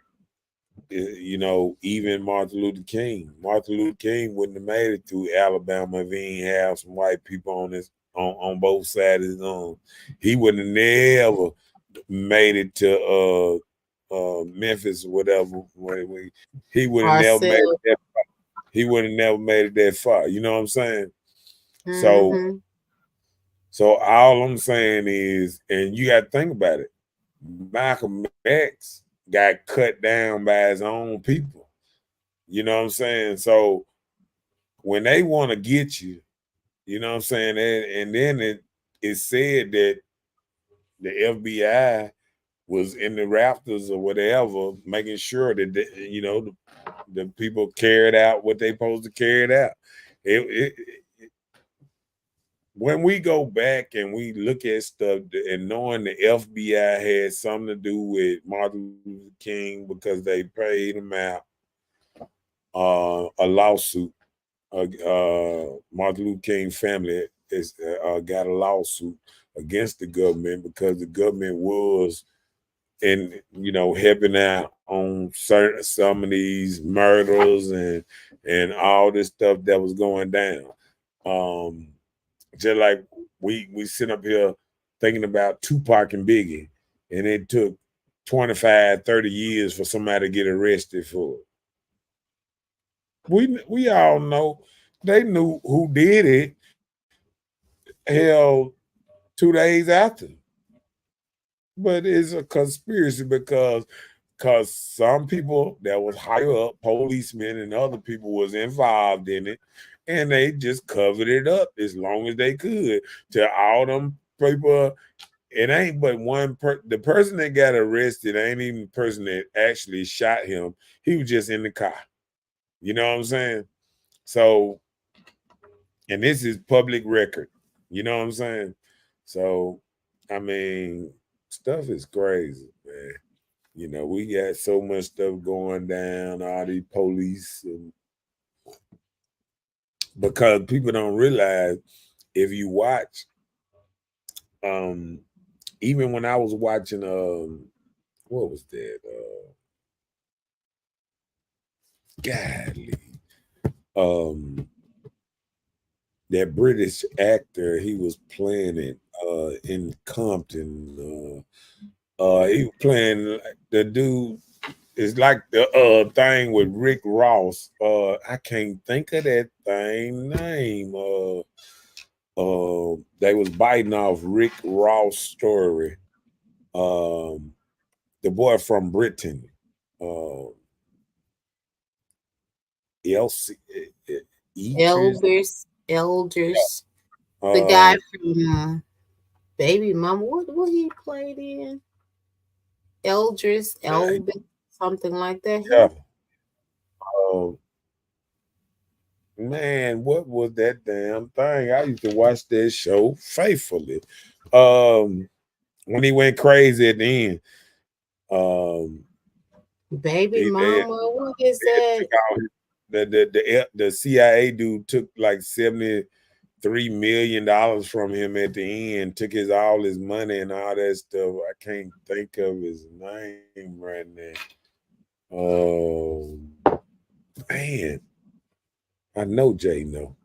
even Martin Luther King. Martin Luther King wouldn't have made it through Alabama if he ain't have some white people on both sides of his arm. He wouldn't have never made it to Memphis or whatever. He would have never made it that far. He would have never made it that far. You know what I'm saying? Mm-hmm. So all I'm saying is, and you got to think about it. Malcolm X got cut down by his own people. You know what I'm saying? So when they want to get you, you know what I'm saying? And then it said that the FBI was in the rafters or whatever, making sure that the people carried out what they supposed to carry out. When we go back and we look at stuff and knowing the FBI had something to do with Martin Luther King because they paid him out a lawsuit, Martin Luther King family got a lawsuit against the government because the government was helping out on some of these murders and all this stuff that was going down. Just like we sit up here thinking about Tupac and Biggie, and it took 25, 30 years for somebody to get arrested for it. We all know they knew who did it. Hell, 2 days after. But it's a conspiracy because some people that was higher up, policemen and other people was involved in it, and they just covered it up as long as they could to all them people. It ain't but the person that got arrested ain't even the person that actually shot him. He was just in the car. You know what I'm saying? So, and this is public record. You know what I'm saying? So I mean, stuff is crazy, man. You know, we got so much stuff going down, all these police, and because people don't realize if you watch, um, even when I was watching, what was that? Golly, um, that British actor, he was playing it in Compton. He was playing the dude. It's like the thing with Rick Ross. I can't think of that thing name. They was biting off Rick Ross' story. Um, the boy from Britain. Uh, Elsie, Eaters. Elders. The Uh, guy from Baby Mama. What he played in? Eldris, Elvis, something like that. yeah. Uh, Man, what was that damn thing? I used to watch that show faithfully. When he went crazy at the end, um, Baby they Mama. What is had that? took out the CIA dude took like $73 million from him at the end, took all his money and all that stuff. I can't think of his name right now. Man, I know Jay know.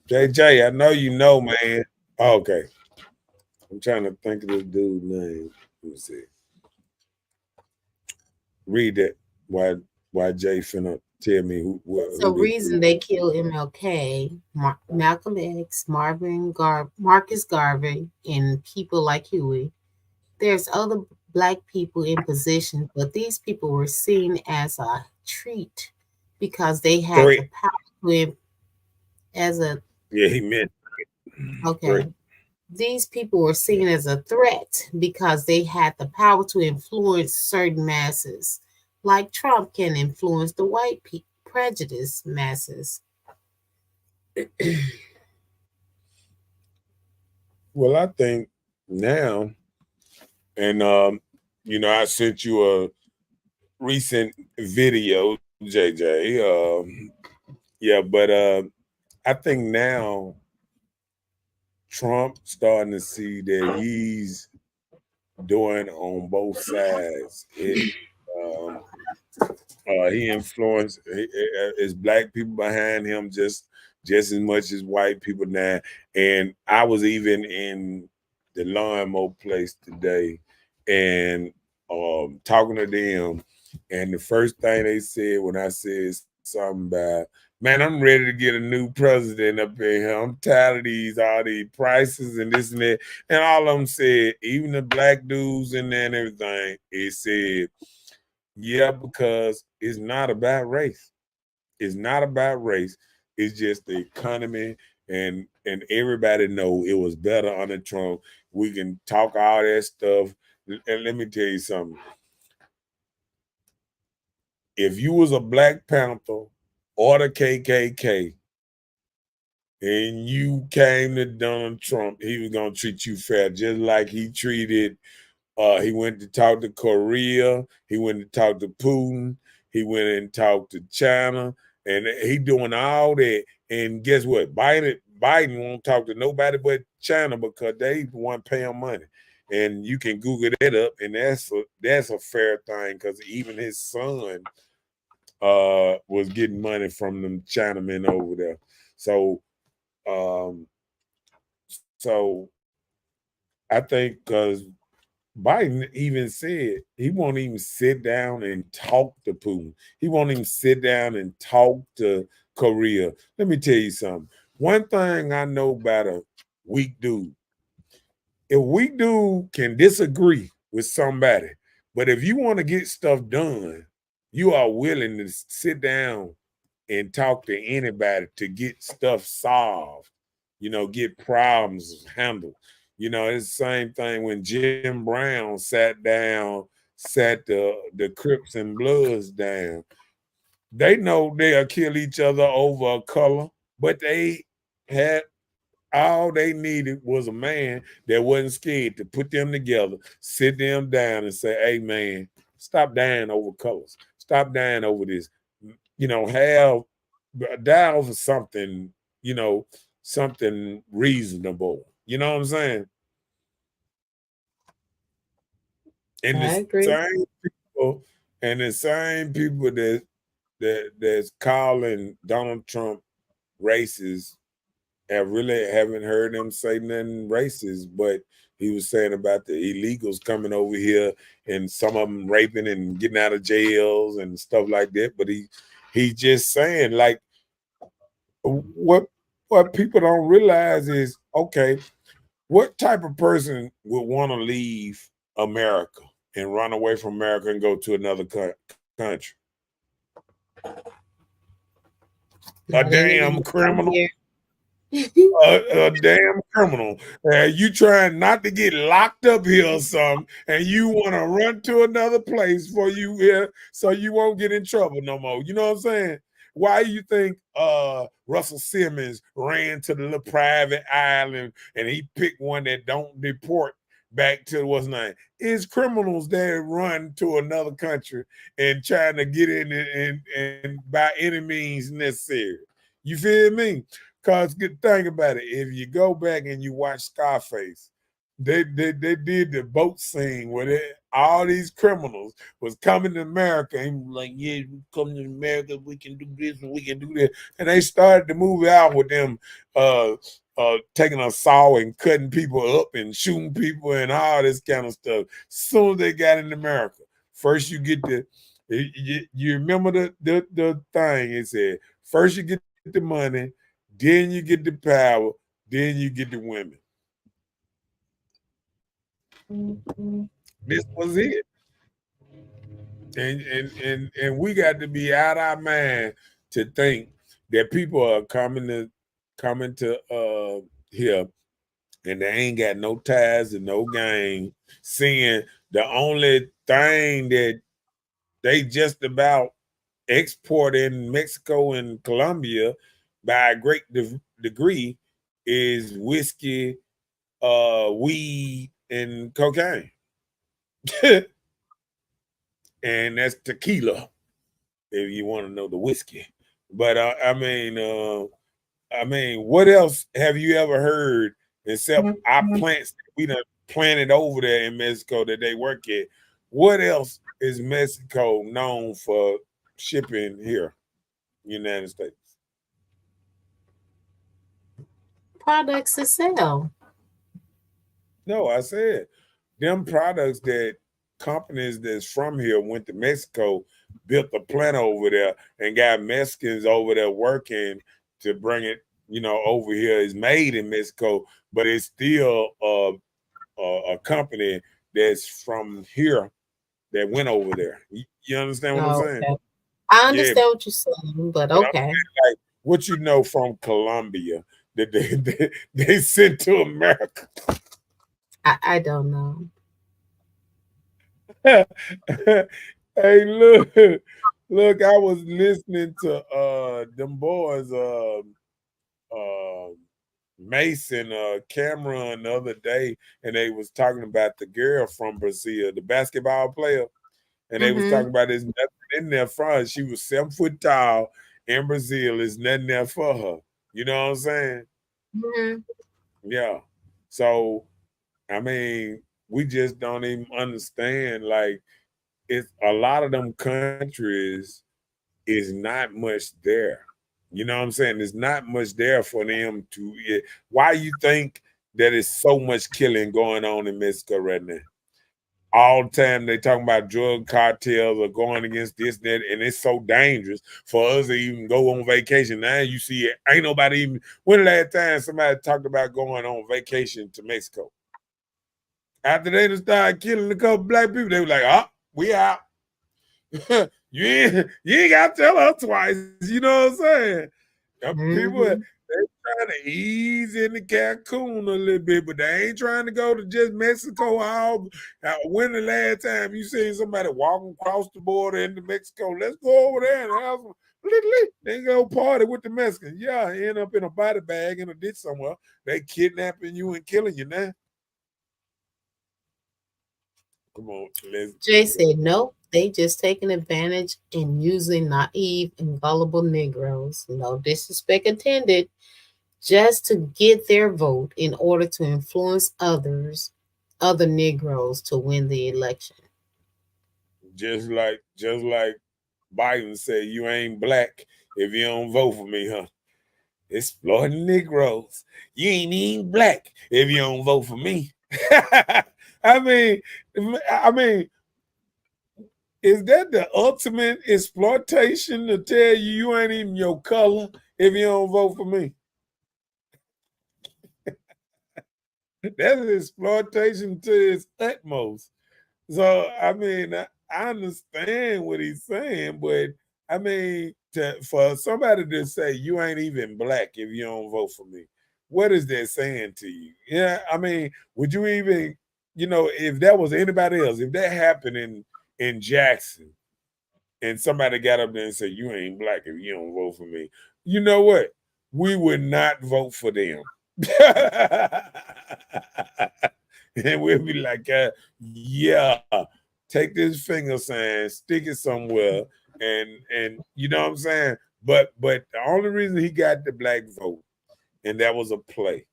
JJ, I know you know, man. Okay. I'm trying to think of this dude's name. Let me see. Read that. Why Jay finna tell me It's a who this reason dude they killed MLK, Malcolm X, Marcus Garvey, and people like Huey. There's other black people in position, but these people were seen as a treat because they had threat. the power to, as a, Yeah, he meant threat. okay, these people were seen as a threat because they had the power to influence certain masses, like Trump can influence the white prejudice masses. Well, I think now, and I sent you a recent video, JJ. Yeah, but I think now Trump starting to see that he's doing on both sides. Um, he influenced his black people behind him just as much as white people now. And I was even in the lawnmower place today and talking to them. And the first thing they said when I said something about, man, I'm ready to get a new president up in here. I'm tired of all these prices and this and that. And all of them said, even the black dudes in there and everything, it said, yeah, because it's not about race. It's not about race. It's just the economy, and everybody know it was better under Trump. We can talk all that stuff. And let me tell you something. If you was a Black Panther or the KKK and you came to Donald Trump, he was gonna treat you fair, just like he treated. He went to talk to Korea. He went to talk to Putin. He went and talked to China, and he doing all that. And guess what? Biden won't talk to nobody but China because they want to pay him money. And you can Google that up, and that's a fair thing because even his son was getting money from them Chinamen over there. So um, so I think because Biden even said he won't even sit down and talk to Putin. He won't even sit down and talk to Korea. Let me tell you something. One thing I know about a weak dude, if weak dude can disagree with somebody, but if you want to get stuff done, you are willing to sit down and talk to anybody to get stuff solved, get problems handled. It's the same thing when Jim Brown sat the Crips and Bloods down. They know they'll kill each other over a color, but they had All they needed was a man that wasn't scared to put them together, sit them down, and say, "Hey, man, stop dying over colors. Stop dying over this. Have die over something. Something reasonable. You know what I'm saying?" And I the agree. same people, that's calling Donald Trump racist I really haven't heard him say nothing racist, but he was saying about the illegals coming over here and some of them raping and getting out of jails and stuff like that. But he just saying like what people don't realize is okay, what type of person would want to leave America and run away from America and go to another country? A Not damn anymore. criminal. Here. A damn criminal. You trying not to get locked up here or something, and you want to run to another place for you here so you won't get in trouble no more. You know what I'm saying? Why you think Russell Simmons ran to the little private island and he picked one that don't deport back to what's name? It's criminals that run to another country and trying to get in and by any means necessary. You feel me? Cause good thing about it, if you go back and you watch Scarface, they did the boat scene where all these criminals was coming to America and like, yeah, we come to America, we can do this and we can do that. And they started the movie out with them taking a saw and cutting people up and shooting people and all this kind of stuff. Soon as they got in America, first you get you remember the thing it said, first you get the money, then you get the power, then you get the women. This was it. And we got to be out our mind to think that people are coming to here and they ain't got no ties and no gang, seeing the only thing that they just about export in Mexico and Colombia by a great degree is whiskey, weed, and cocaine. And that's tequila, if you want to know the whiskey. But what else have you ever heard except our plants that we done planted over there in Mexico that they work at? What else is Mexico known for shipping here, United States? Products to sell. No, I said them products that companies that's from here went to Mexico, built a plant over there, and got Mexicans over there working to bring it, over here. Is made in Mexico, but it's still a company that's from here that went over there. You understand what I'm Oh, saying? okay. I Yeah, understand what you're saying, but but I'm okay. saying like what you know from Colombia that they sent to America. I don't know. Hey, look, I was listening to them boys, uh, Mason, Cameron the other day, and they was talking about the girl from Brazil, the basketball player, and they was Mm-hmm. talking about there's nothing in there for her. She was 7 foot tall in Brazil. There's nothing there for her. You know what I'm saying? Mm-hmm. Yeah. So I mean, we just don't even understand. Like, it's a lot of them countries is not much there. You know what I'm saying? There's not much there for them to. Why you think that is so much killing going on in Mexico right now? All the time they talking about drug cartels or going against this, that, and it's so dangerous for us to even go on vacation. Now you see it. Ain't nobody even. When the last time somebody talked about going on vacation to Mexico? After they just started killing a couple black people, they were like, "Oh, we out." you ain't got to tell her twice. You know what I'm saying? People they Mm-hmm. trying to ease into Cancun a little bit, but they ain't trying to go to just Mexico. When the last time you seen somebody walking across the border into Mexico? Let's go over there and have some. They go party with the Mexicans. Yeah, end up in a body bag in a ditch somewhere. They kidnapping you and killing you now. Come on, let's Jay said, nope, they just taking advantage and using naive and gullible Negroes. No disrespect intended, just to get their vote in order to influence other Negroes to win the election. just like Biden said, you ain't black if you don't vote for me, huh? Exploiting Negroes. You ain't even black if you don't vote for me. I mean, I mean, is that the ultimate exploitation to tell you ain't even your color if you don't vote for me? That's exploitation to its utmost. So I mean, I understand what he's saying, but I mean, for somebody to say you ain't even black if you don't vote for me, what is that saying to you? Yeah, I mean, would you even, if that was anybody else, if that happened in Jackson, and somebody got up there and said you ain't black if you don't vote for me, you know what? We would not vote for them. And we'll be like, yeah, take this finger sign, stick it somewhere, and you know what I'm saying. But the only reason he got the black vote, and that was a play.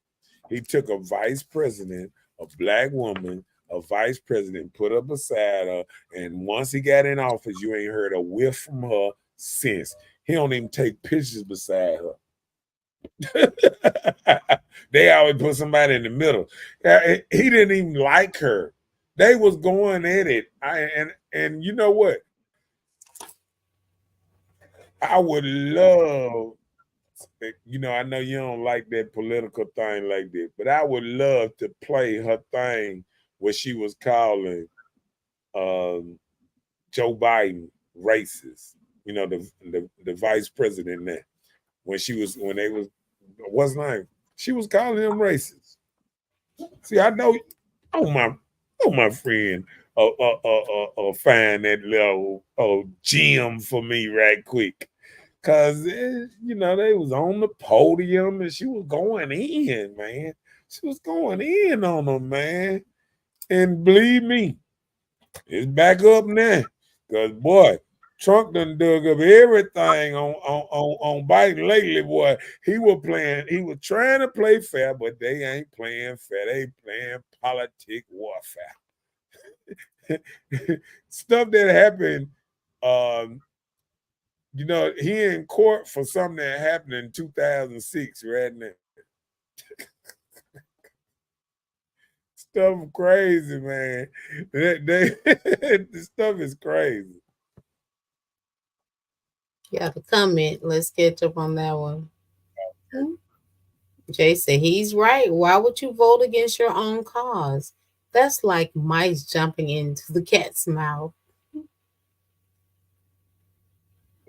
He took a vice president, a black woman, a vice president, put her beside her, and once he got in office, you ain't heard a whiff from her since. He don't even take pictures beside her. They always put somebody in the middle. He didn't even like her. They was going at it. And you know what? I would love, I know you don't like that political thing like that, but I would love to play her thing where she was calling Joe Biden racist. The vice president there. When they was what's name? She was calling him racist. See, I know, my friend, find that little gem for me right quick, cause they was on the podium and she was going in, man. She was going in on them, man. And believe me, it's back up now, cause boy, Trump done dug up everything on Biden lately, boy. He was trying to play fair, but they ain't playing fair. They playing politic warfare. Stuff that happened, he in court for something that happened in 2006 right now. Stuff crazy, man. The stuff is crazy. Yeah, the comment. Let's catch up on that one. Jay said he's right. Why would you vote against your own cause? That's like mice jumping into the cat's mouth.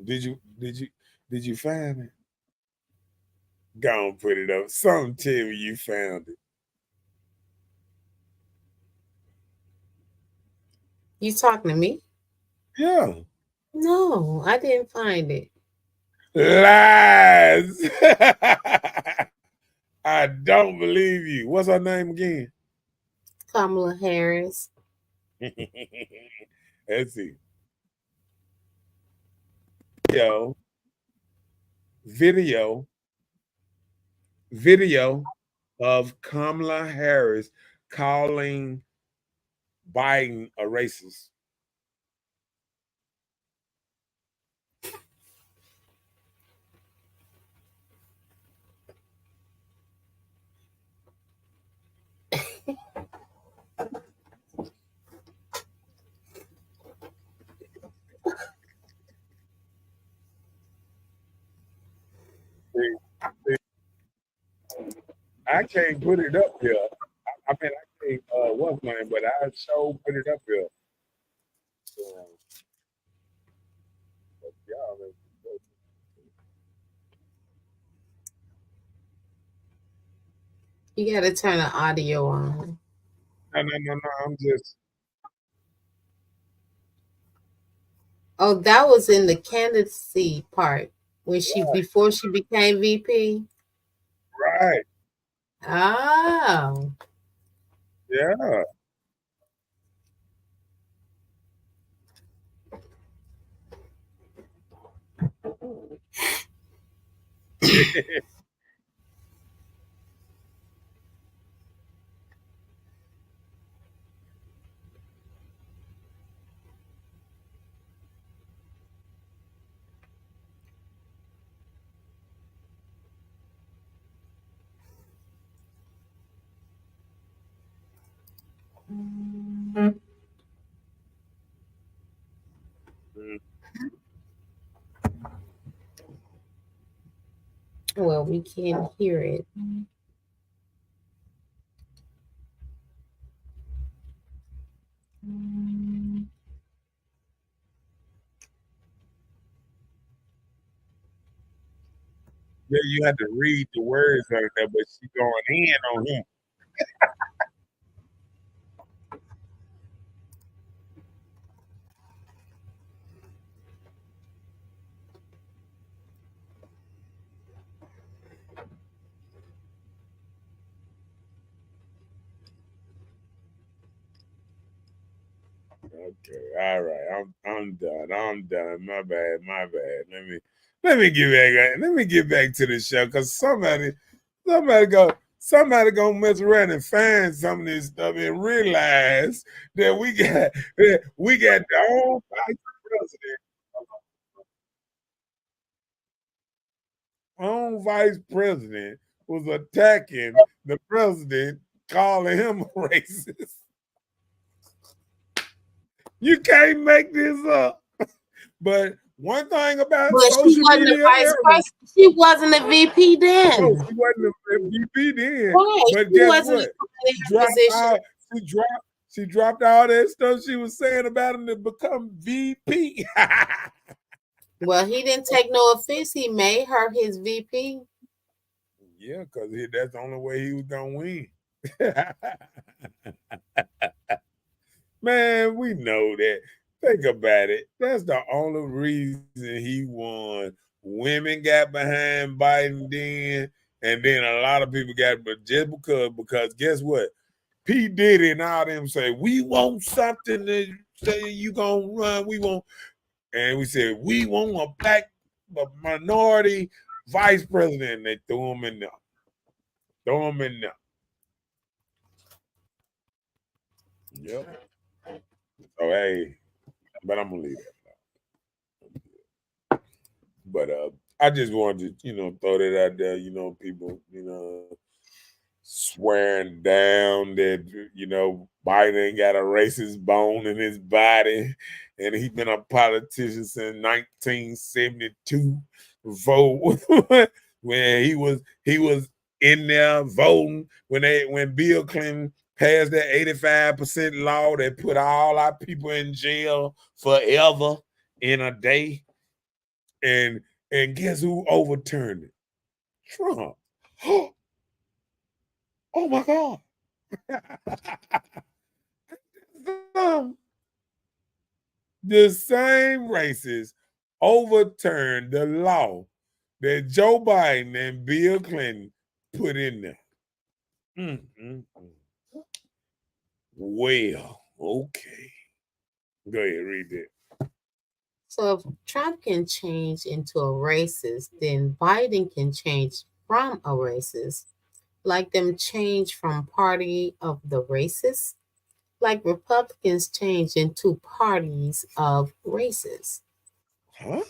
Did you find it? Go and put it up. Something tell me you found it. You talking to me? Yeah. No, I didn't find it. Lies. I don't believe you. What's her name again? Kamala Harris. Let's see. Video of Kamala Harris calling Biden a racist. I can't put it up here. I mean, I can't, what's mine, but I so put it up here. You got to turn the audio on. No. I'm just. Oh, that was in the candidacy part when before she became VP. Right. Oh. Yeah. Mm. Well, we can't hear it. Yeah, you had to read the words right there, but she going in on him. Okay, all right. I'm done. I'm done. My bad. My bad. Let me get back. Let me get back to the show because somebody gonna mess around and find some of this stuff and realize that we got the old vice president, own vice president was attacking the president, calling him a racist. You can't make this up. But one thing about But she social wasn't a media vice era, president. She wasn't a VP no, then. she wasn't a MVP then. Right. But She guess wasn't what? in She her dropped position. out. She dropped all that stuff she was saying about him to become VP. Well, he didn't take no offense. He made her his VP. Yeah, because that's the only way he was gonna win. Man, we know that. Think about it. That's the only reason he won. Women got behind Biden then, and then a lot of people got, but just because guess what? P. Diddy and all them say, we want something to say you gonna run, we want, and we said, we want a minority vice president. They threw him in there. Throw him in there. Yep. So hey, but I'm gonna leave that. But I just wanted to, throw that out there, people, swearing down that, Biden ain't got a racist bone in his body. And he been a politician since 1972 vote when he was in there voting when Bill Clinton passed that 85% law that put all our people in jail forever in a day. And guess who overturned it? Trump. Oh my God. The same races overturned the law that Joe Biden and Bill Clinton put in there. Mm. Well, okay. Go ahead, read that. So if Trump can change into a racist, then Biden can change from a racist. Like them change from party of the racists. Like Republicans change into parties of races. Huh?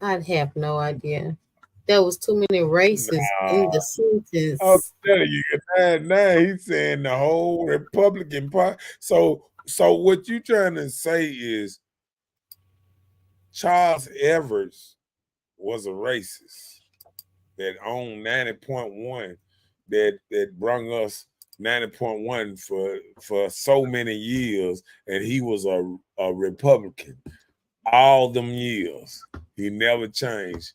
I'd have no idea. There was too many races in the I'm sentence. telling you, now he's saying the whole Republican Party. So what you trying to say is Charles Evers was a racist that owned 90.1 that brung us 90.1 for so many years, and he was a Republican all them years. He never changed.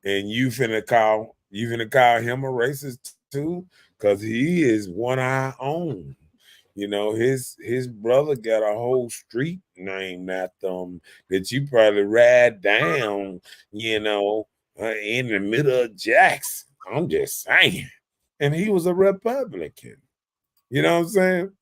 And you finna call him a racist too? Because he is one of our own. His brother got a whole street named after him that you probably ride down, in the middle of Jackson. I'm just saying. And he was a Republican. You know what I'm saying?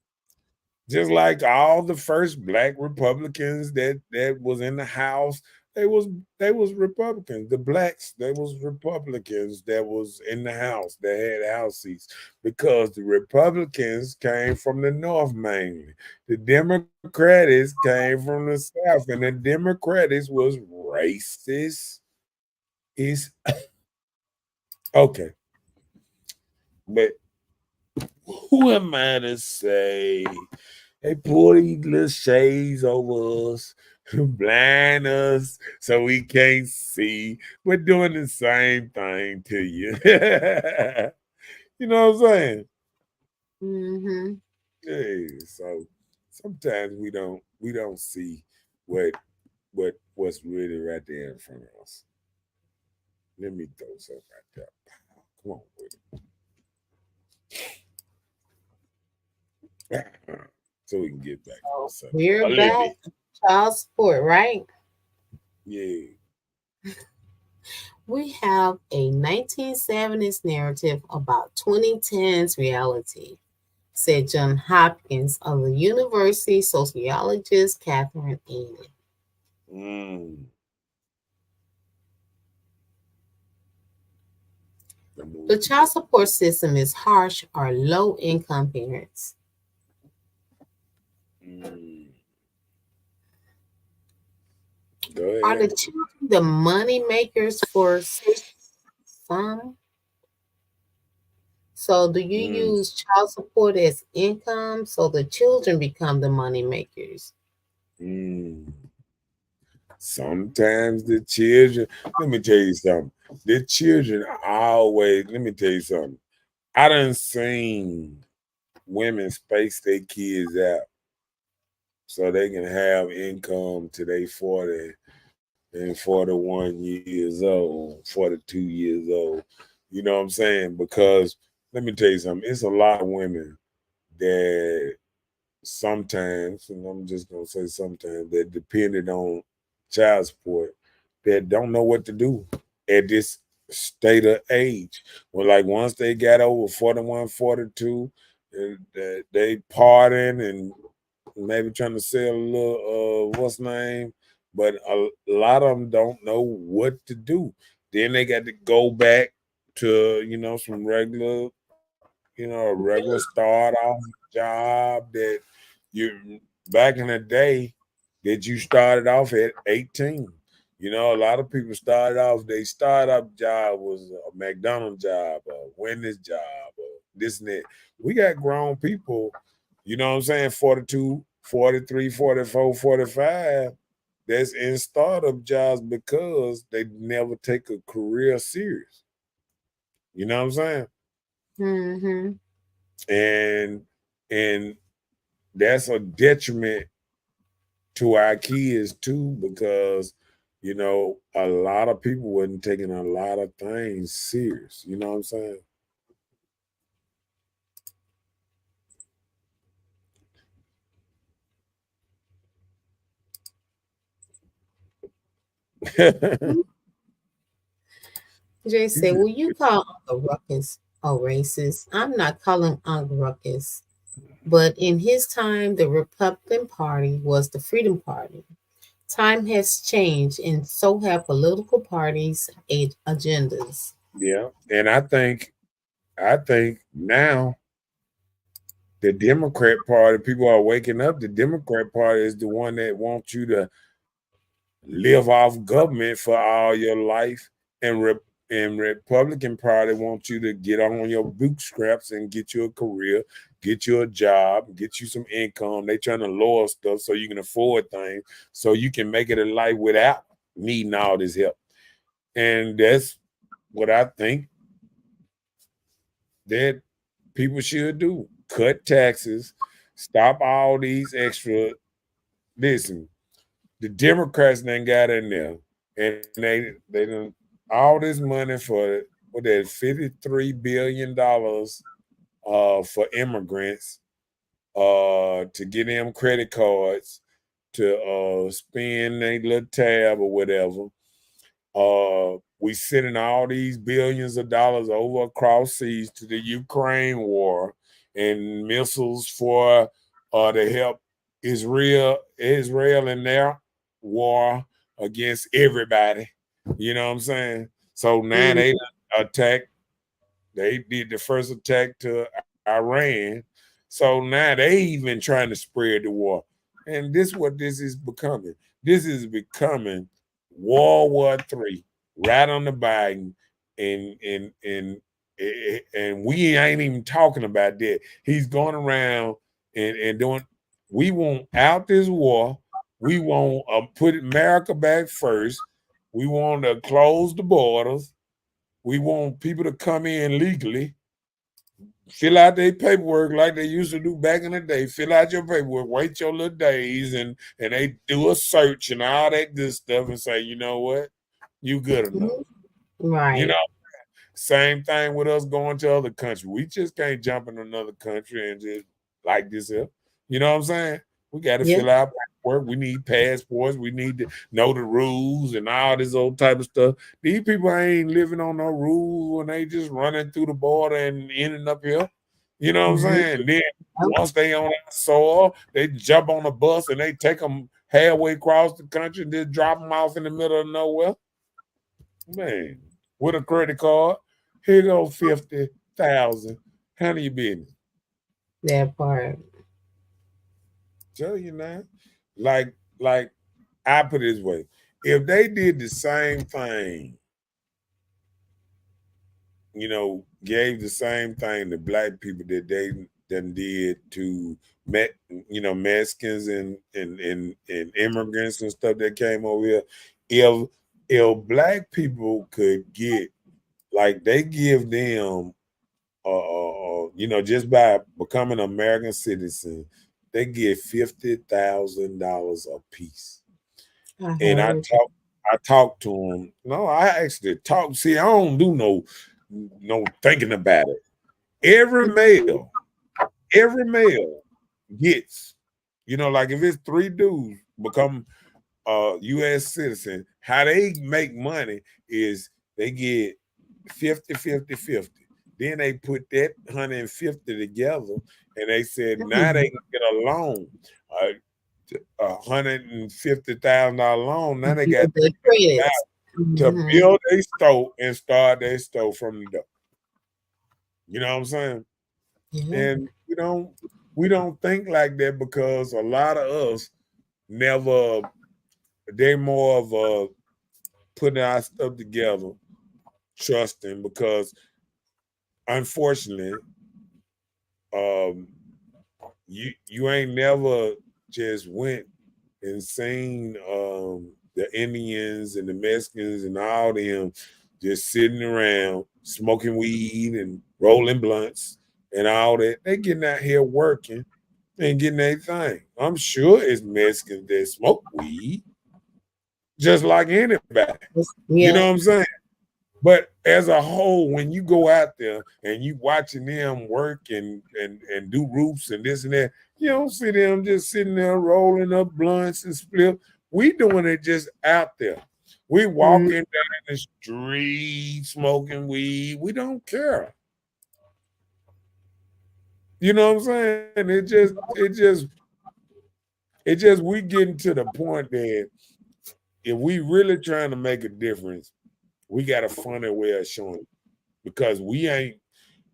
Just like all the first black Republicans that was in the House, they was they was Republicans. The blacks, they was Republicans that was in the House that had House seats because the Republicans came from the North mainly. The Democrats came from the South, and the Democrats was racist. Is okay, but who am I to say? They pull these little shades over us, blind us so we can't see. We're doing the same thing to you. You know what I'm saying? Mm-hmm. Hey, so sometimes we don't see what's really right there in front of us. Let me throw something right there. Come on with it. So we can get back on the So subject we're a little back. bit. Child support, right? Yeah. We have a 1970s narrative about 2010s reality, said John Hopkins of the University sociologist Catherine Enid. Mm. The child support system is harsh on low income parents. Mm. Go Are the ahead. children the money makers for some? So, do you Mm. use child support as income so the children become the money makers? Mm. Sometimes the children, let me tell you something. The children always, let me tell you something. I done seen women space their kids out so they can have income till they 40 and 41 years old, 42 years old. You know what I'm saying? Because let me tell you something, it's a lot of women that sometimes, and I'm just gonna say sometimes, that depended on child support that don't know what to do at this state of age. Well, like once they got over 41, 42, they partying and maybe trying to sell a little what's name, but a lot of them don't know what to do. Then they got to go back to some regular, a regular start off job that you back in the day that you started off at 18. A lot of people started off, they started off job was a McDonald's job, a Wendy's job, or this and that. We got grown people, you know what I'm saying, 42, 43, 44, 45, that's in startup jobs because they never take a career serious. You know what I'm saying? Mm-hmm. And and that's a detriment to our kids too, because a lot of people wasn't taking a lot of things serious. You know what I'm saying? Jay You said, said, will you call Uncle Ruckus a racist? I'm not calling Uncle Ruckus. But in his time, the Republican Party was the Freedom Party. Time has changed, and so have political parties' agendas. yeah, and I think now the Democrat Party, people are waking up. The Democrat Party is the one that wants you to live off government for all your life, and Republican Party wants you to get on your bootstraps and get you a career, get you a job, get you some income. They trying to lower stuff so you can afford things, so you can make it in life without needing all this help. And that's what I think that people should do: cut taxes, stop all these extra. Listen, the Democrats then got in there and they done all this money for what that $53 billion for immigrants. to get them credit cards to spend a little tab or whatever. We sending all these billions of dollars over across seas to the Ukraine war and missiles for to help Israel in their war against everybody. You know what I'm saying? So now they attacked. They did the first attack to Iran. So now they even trying to spread the war. And this what this is becoming. This is becoming World War III, right on the Biden, and we ain't even talking about that. He's going around and doing. We want out this war. We want put America back first. We want to close the borders. We want people to come in legally, fill out their paperwork like they used to do back in the day. Fill out your paperwork, wait your little days, and they do a search and all that good stuff and say, you know what, you good enough. Right. You know, same thing with us going to other countries. We just can't jump in another country and just like this up. You know what I'm saying? We got to fill out paperwork. We need passports. We need to know the rules and all this old type of stuff. These people ain't living on no rules when they just running through the border and ending up here. You know what I'm saying? Then once they on that soil, they jump on a bus and they take them halfway across the country and just drop them off in the middle of nowhere. Man, with a credit card, here go 50,000. Handle your business. That part. Tell you now. Like I put it this way. If they did the same thing, gave the same thing to black people that they done did to Mexicans and immigrants and stuff that came over here. If black people could get like they give them just by becoming an American citizen, they get $50,000 a piece. And I talked to them. No, I actually talked. See, I don't do no thinking about it. Every male gets, like if it's 3 dudes become U.S. citizen, how they make money is they get 50. Then they put that 150 together and they said now they can get a loan, $150,000 loan. Now they got to build a store and start their store from the door. You know what I'm saying? And we don't think like that because a lot of us they're more of putting our stuff together, trusting, because unfortunately, you ain't never just went and seen the Indians and the Mexicans and all them just sitting around smoking weed and rolling blunts and all that. They getting out here working and getting their thing. I'm sure it's Mexicans that smoke weed, just like anybody. You know what I'm saying? But as a whole, when you go out there and you watching them work and do roofs and this and that, you don't see them just sitting there rolling up blunts and split. We doing it just out there. We walking down the street smoking weed. We don't care. You know what I'm saying? We getting to the point that if we really trying to make a difference, we got a funny way of showing it, because we ain't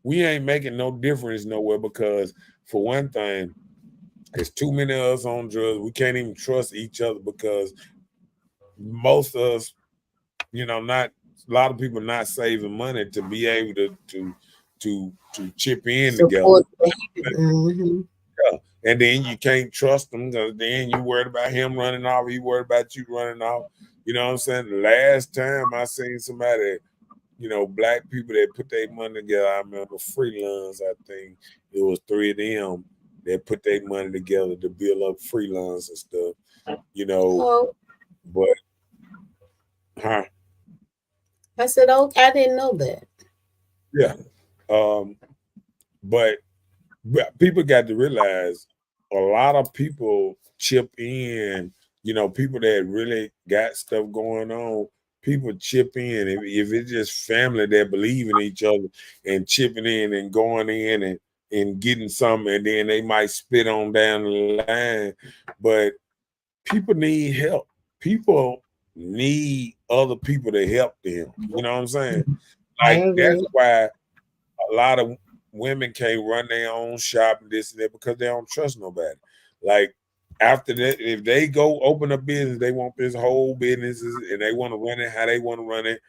making no difference nowhere, because for one thing, there's too many of us on drugs. We can't even trust each other because most of us, not a lot of people not saving money to be able to chip in together. Yeah. And then you can't trust them because then you worried about him running off, he worried about you running off. You know what I'm saying? The last time I seen somebody, black people that put their money together, I remember freelance, I think it was 3 of them that put their money together to build up freelance and stuff, but I said, okay, I didn't know that. Yeah. But But people got to realize a lot of people chip in, people that really got stuff going on, people chip in. If it's just family that believe in each other and chipping in and going in and getting something, and then they might spit on down the line. But people need help. People need other people to help them. You know what I'm saying? I Like that's agree. why a lot of women can't run their own shop and this and that because they don't trust nobody. Like after that, if they go open a business, they want this whole business and they want to run it how they want to run it.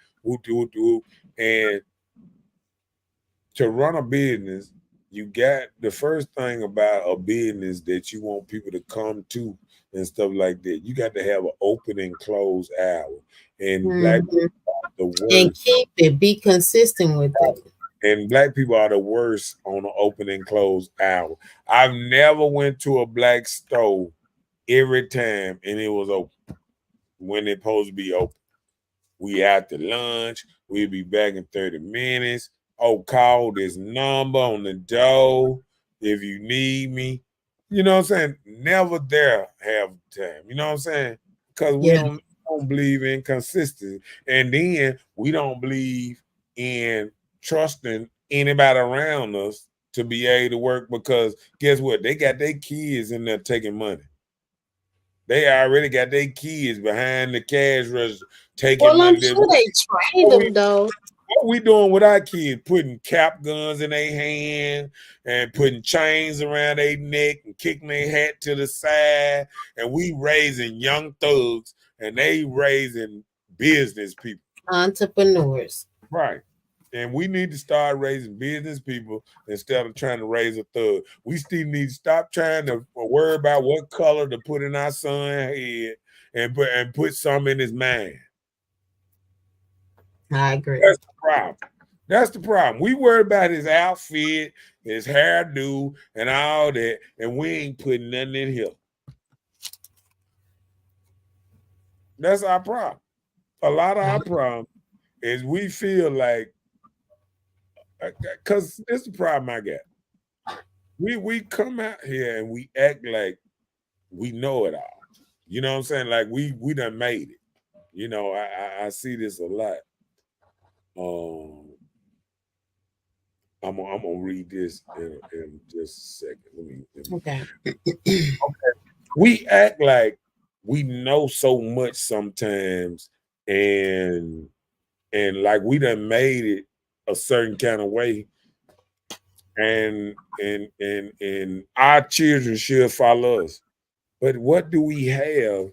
And to run a business, you got the first thing about a business that you want people to come to and stuff like that. You got to have an open and close hour. And black Mhm. people are the And worst. keep it. Be consistent with it. And black people are the worst on the open and close hour. I've never went to a black store every time and it was open when it's supposed to be open. We out to lunch. We'll be back in 30 minutes. Oh, call this number on the door if you need me. You know what I'm saying? Never there have time. You know what I'm saying? Because we Yeah. don't believe in consistency. And then we don't believe in trusting anybody around us to be able to work because guess what? They got their kids in there taking money. They already got their kids behind the cash register taking Well, I'm money. sure they trained What we, them though. what we doing with our kids? Putting cap guns in their hand and putting chains around their neck and kicking their hat to the side. And we raising young thugs and they raising business people. Entrepreneurs. Right. And we need to start raising business people instead of trying to raise a thug. We still need to stop trying to worry about what color to put in our son's head and put some in his mind. I agree. That's the problem. That's the problem. We worry about his outfit, his hairdo, and all that, and we ain't putting nothing in here. That's our problem. A lot of our problem is we feel like, because this is the problem I got. We come out here and we act like we know it all. You know what I'm saying? Like we done made it. I see this a lot. Um, I'm gonna read this in just a second. Let me. Okay. We act like we know so much sometimes, and like we done made it a certain kind of way, and our children should follow us. But what do we have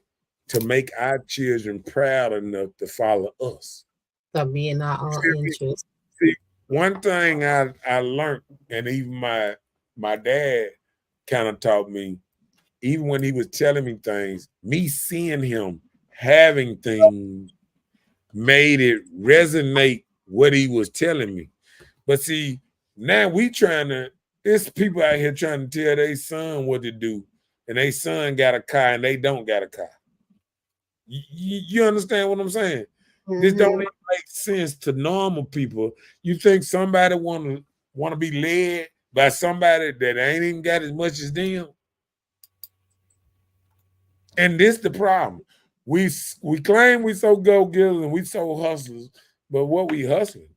to make our children proud enough to follow us? So be in our own interest. See, one thing I learned, and even my dad kind of taught me, even when he was telling me things, me seeing him having things made it resonate what he was telling me. But see, now there's people out here trying to tell their son what to do, and their son got a car and they don't got a car. You understand what I'm saying? This don't Mm-hmm. even make sense to normal people. You think somebody want to be led by somebody that ain't even got as much as them? And this the problem. We claim we so go-getters and we so hustlers, but what we hustling?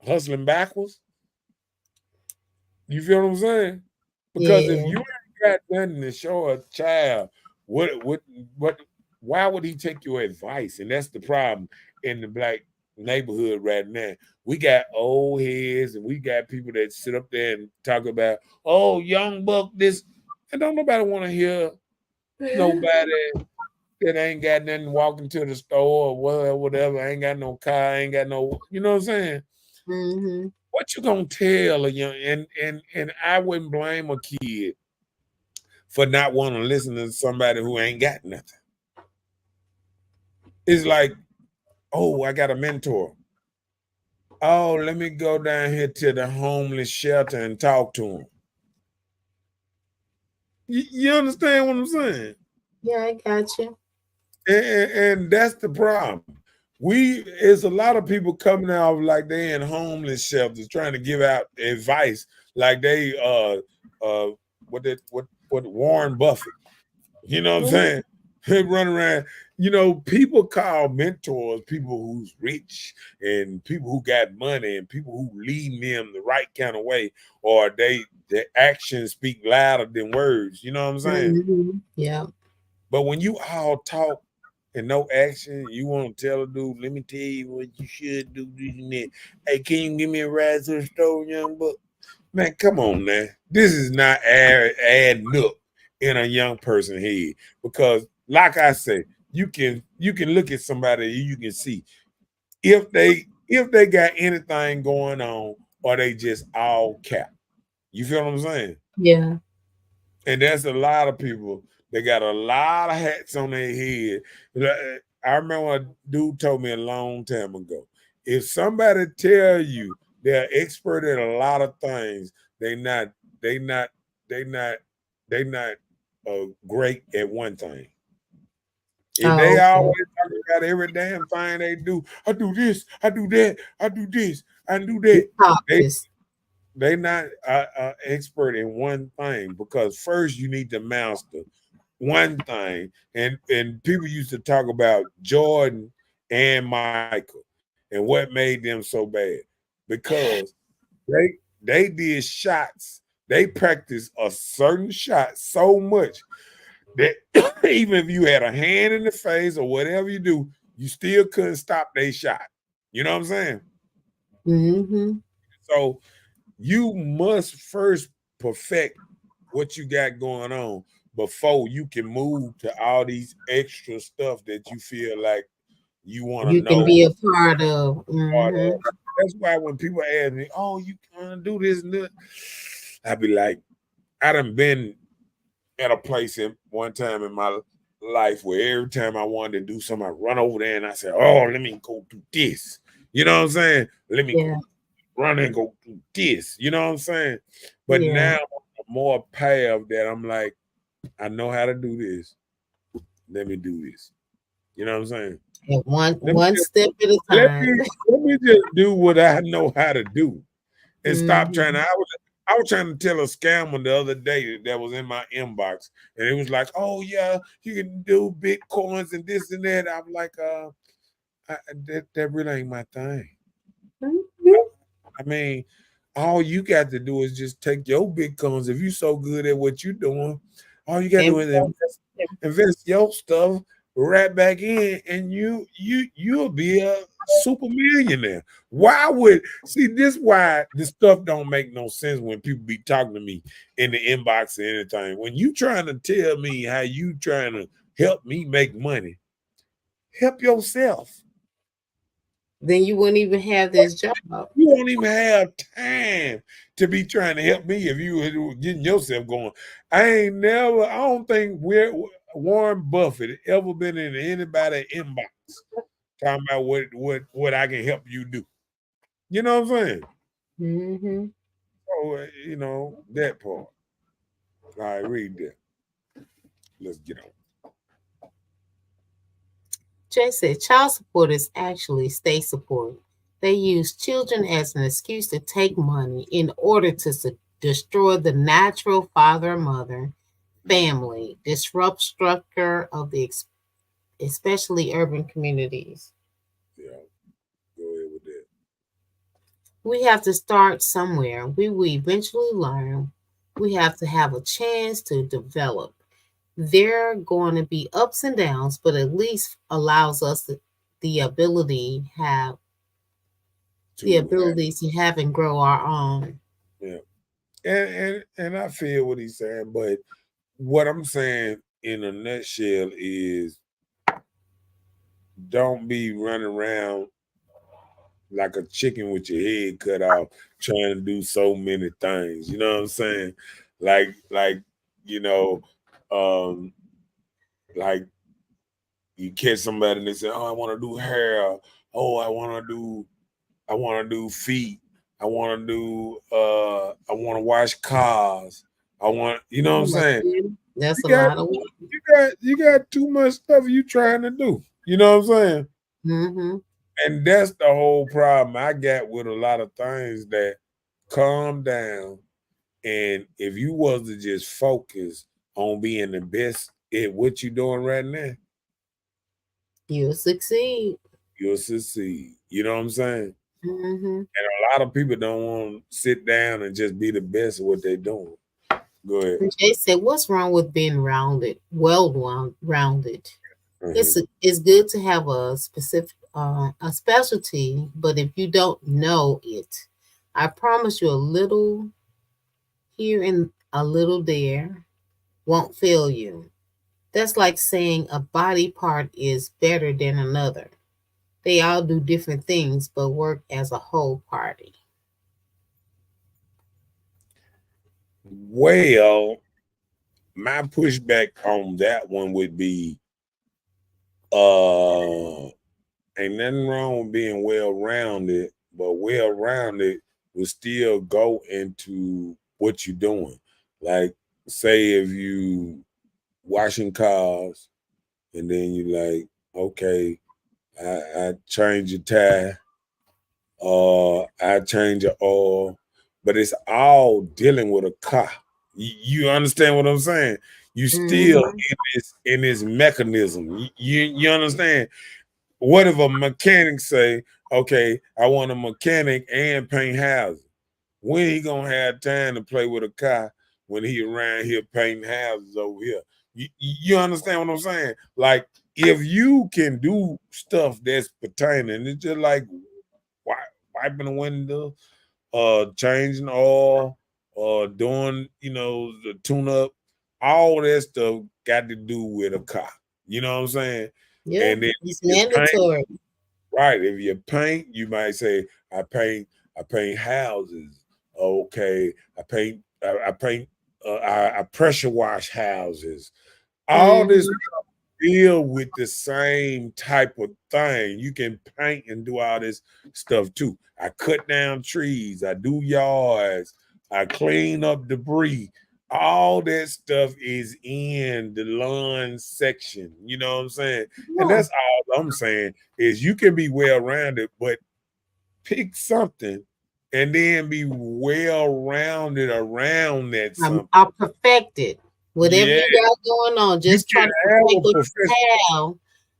Hustling backwards? You feel what I'm saying? Because if Yeah. you ain't got nothing to show a child, what why would he take your advice? And that's the problem in the black neighborhood right now. We got old heads and we got people that sit up there and talk about, oh, young buck, this, and don't nobody want to hear nobody that ain't got nothing walking to the store or whatever, ain't got no car, ain't got no, you know what I'm saying? Mm-hmm. What you gonna tell a young and I wouldn't blame a kid for not wanting to listen to somebody who ain't got nothing. It's like, oh, I got a mentor. Oh, let me go down here to the homeless shelter and talk to him. You understand what I'm saying? Yeah, I got you. And that's the problem. It's a lot of people coming out like they in homeless shelters trying to give out advice like they what Warren Buffett. You know what I'm Mhm. saying? They run around. You know, people call mentors people who's rich and people who got money and people who lead them the right kind of way, or their actions speak louder than words. You know what I'm saying? Yeah. But when you all talk and no action, you want to tell a dude, let me tell you what you should do, this and that. Hey, can you give me a ride to the store, young buck? Man, come on, man. This is not adding up in a young person head. Because, like I say, you can look at somebody, you can see if they got anything going on, or they just all cap. You feel what I'm saying? Yeah. And there's a lot of people that got a lot of hats on their head. I remember a dude told me a long time ago, if somebody tell you they're expert at a lot of things, they not, they not, they not, they not great at one thing. If Oh, they okay. always talking about every damn thing they do, I do this, I do that, I do this, I do that. They Cautious. they not expert in one thing, because first you need to master one thing. And people used to talk about Jordan and Michael and what made them so bad, because they did shots. They practiced a certain shot so much that even if you had a hand in the face or whatever you do, you still couldn't stop their shot. You know what I'm saying? Mm-hmm. So you must first perfect what you got going on before you can move to all these extra stuff that you feel like you want to You can know. be a part of. Mm-hmm. That's why when people ask me, "Oh, you gonna do this and that," I be like, I done been at a place in one time in my life where every time I wanted to do something, I run over there and I said, "Oh, let me go do this." You know what I'm saying? Let me Yeah. go run and go do this. You know what I'm saying? But Yeah. now I'm more path that I'm like, I know how to do this. Let me do this. You know what I'm saying? And one Let me one just, step at a let time. me let me just do what I know how to do and stop trying to. Mm-hmm. I was trying to tell a scammer the other day that was in my inbox, and it was like, "Oh yeah, you can do bitcoins and this and that." I'm like, that really ain't my thing. Mm-hmm. I mean, all you got to do is just take your bitcoins. If you're so good at what you're doing, all you got to do And is invest your stuff right back in, and you'll be a super millionaire. Why would see this? Why this stuff don't make no sense when people be talking to me in the inbox or anything. When you trying to tell me how you trying to help me make money, help yourself. then you wouldn't even have this job. You don't even have time to be trying to help me if you were getting yourself going. I don't think Warren Buffett ever been in anybody's inbox talking about what I can help you do. You know what I'm saying? Mm-hmm. So, that part. All right, read that. Let's get on. Jay said child support is actually state support. They use children as an excuse to take money in order to destroy the natural father and mother family, disrupt structure of the especially urban communities. Yeah, go ahead with that. We have to start somewhere. We will eventually learn. We have to have a chance to develop. There are going to be ups and downs, but at least allows us the ability have the To have, ability to have and grow our own. yeah. And I feel what he's saying, but what I'm saying in a nutshell is don't be running around like a chicken with your head cut off, trying to do so many things. You know what I'm saying? Like you know, um, like you catch somebody and they say, "Oh, I want to do hair. Oh, I want to do feet. I want to do, I want to wash cars. I want, you know what I'm Oh my saying? goodness, You that's a got, lot of work. you got too much stuff you trying to do. You know what I'm saying? Mm-hmm. And that's the whole problem I got with a lot of things that calm down. And if you was to just focus on being the best at what you're doing right now, You'll succeed. you'll succeed. You know what I'm saying? Mm-hmm. And a lot of people don't want to sit down and just be the best at what they're doing. Go ahead. Jay said, "What's wrong with being rounded? Rounded. Mhm. It's good to have a specific a specialty, but if you don't know it, I promise you, a little here and a little there won't fail you. That's like saying a body part is better than another. They all do different things, but work as a whole party." Well, my pushback on that one would be ain't nothing wrong with being well rounded, but well rounded will still go into what you're doing. Like, say if you washing cars and then you like, okay, I change your tire, I change your oil, but it's all dealing with a car. You understand what I'm saying? You still Mm-hmm. in this mechanism. You understand? What if a mechanic say, okay, I want a mechanic and paint houses? When he gonna have time to play with a car when he around here painting houses over here? You understand what I'm saying? Like, if you can do stuff that's pertaining, it's just like wiping the window, changing oil, doing, the tune up, all that stuff got to do with a car. You know what I'm saying? Yeah, And then it's you paint, mandatory. right? If you paint, you might say, I paint houses. Okay, I paint, I pressure wash houses. All this Mm-hmm. deal with the same type of thing. You can paint and do all this stuff too. I cut down trees, I do yards, I clean up debris. All that stuff is in the lawn section. You know what I'm saying? And Yeah. that's all I'm saying is you can be well rounded, but pick something and then be well rounded around that something. I perfected. Whatever Yeah, you got going on, you just try can to have perfect a what professional, you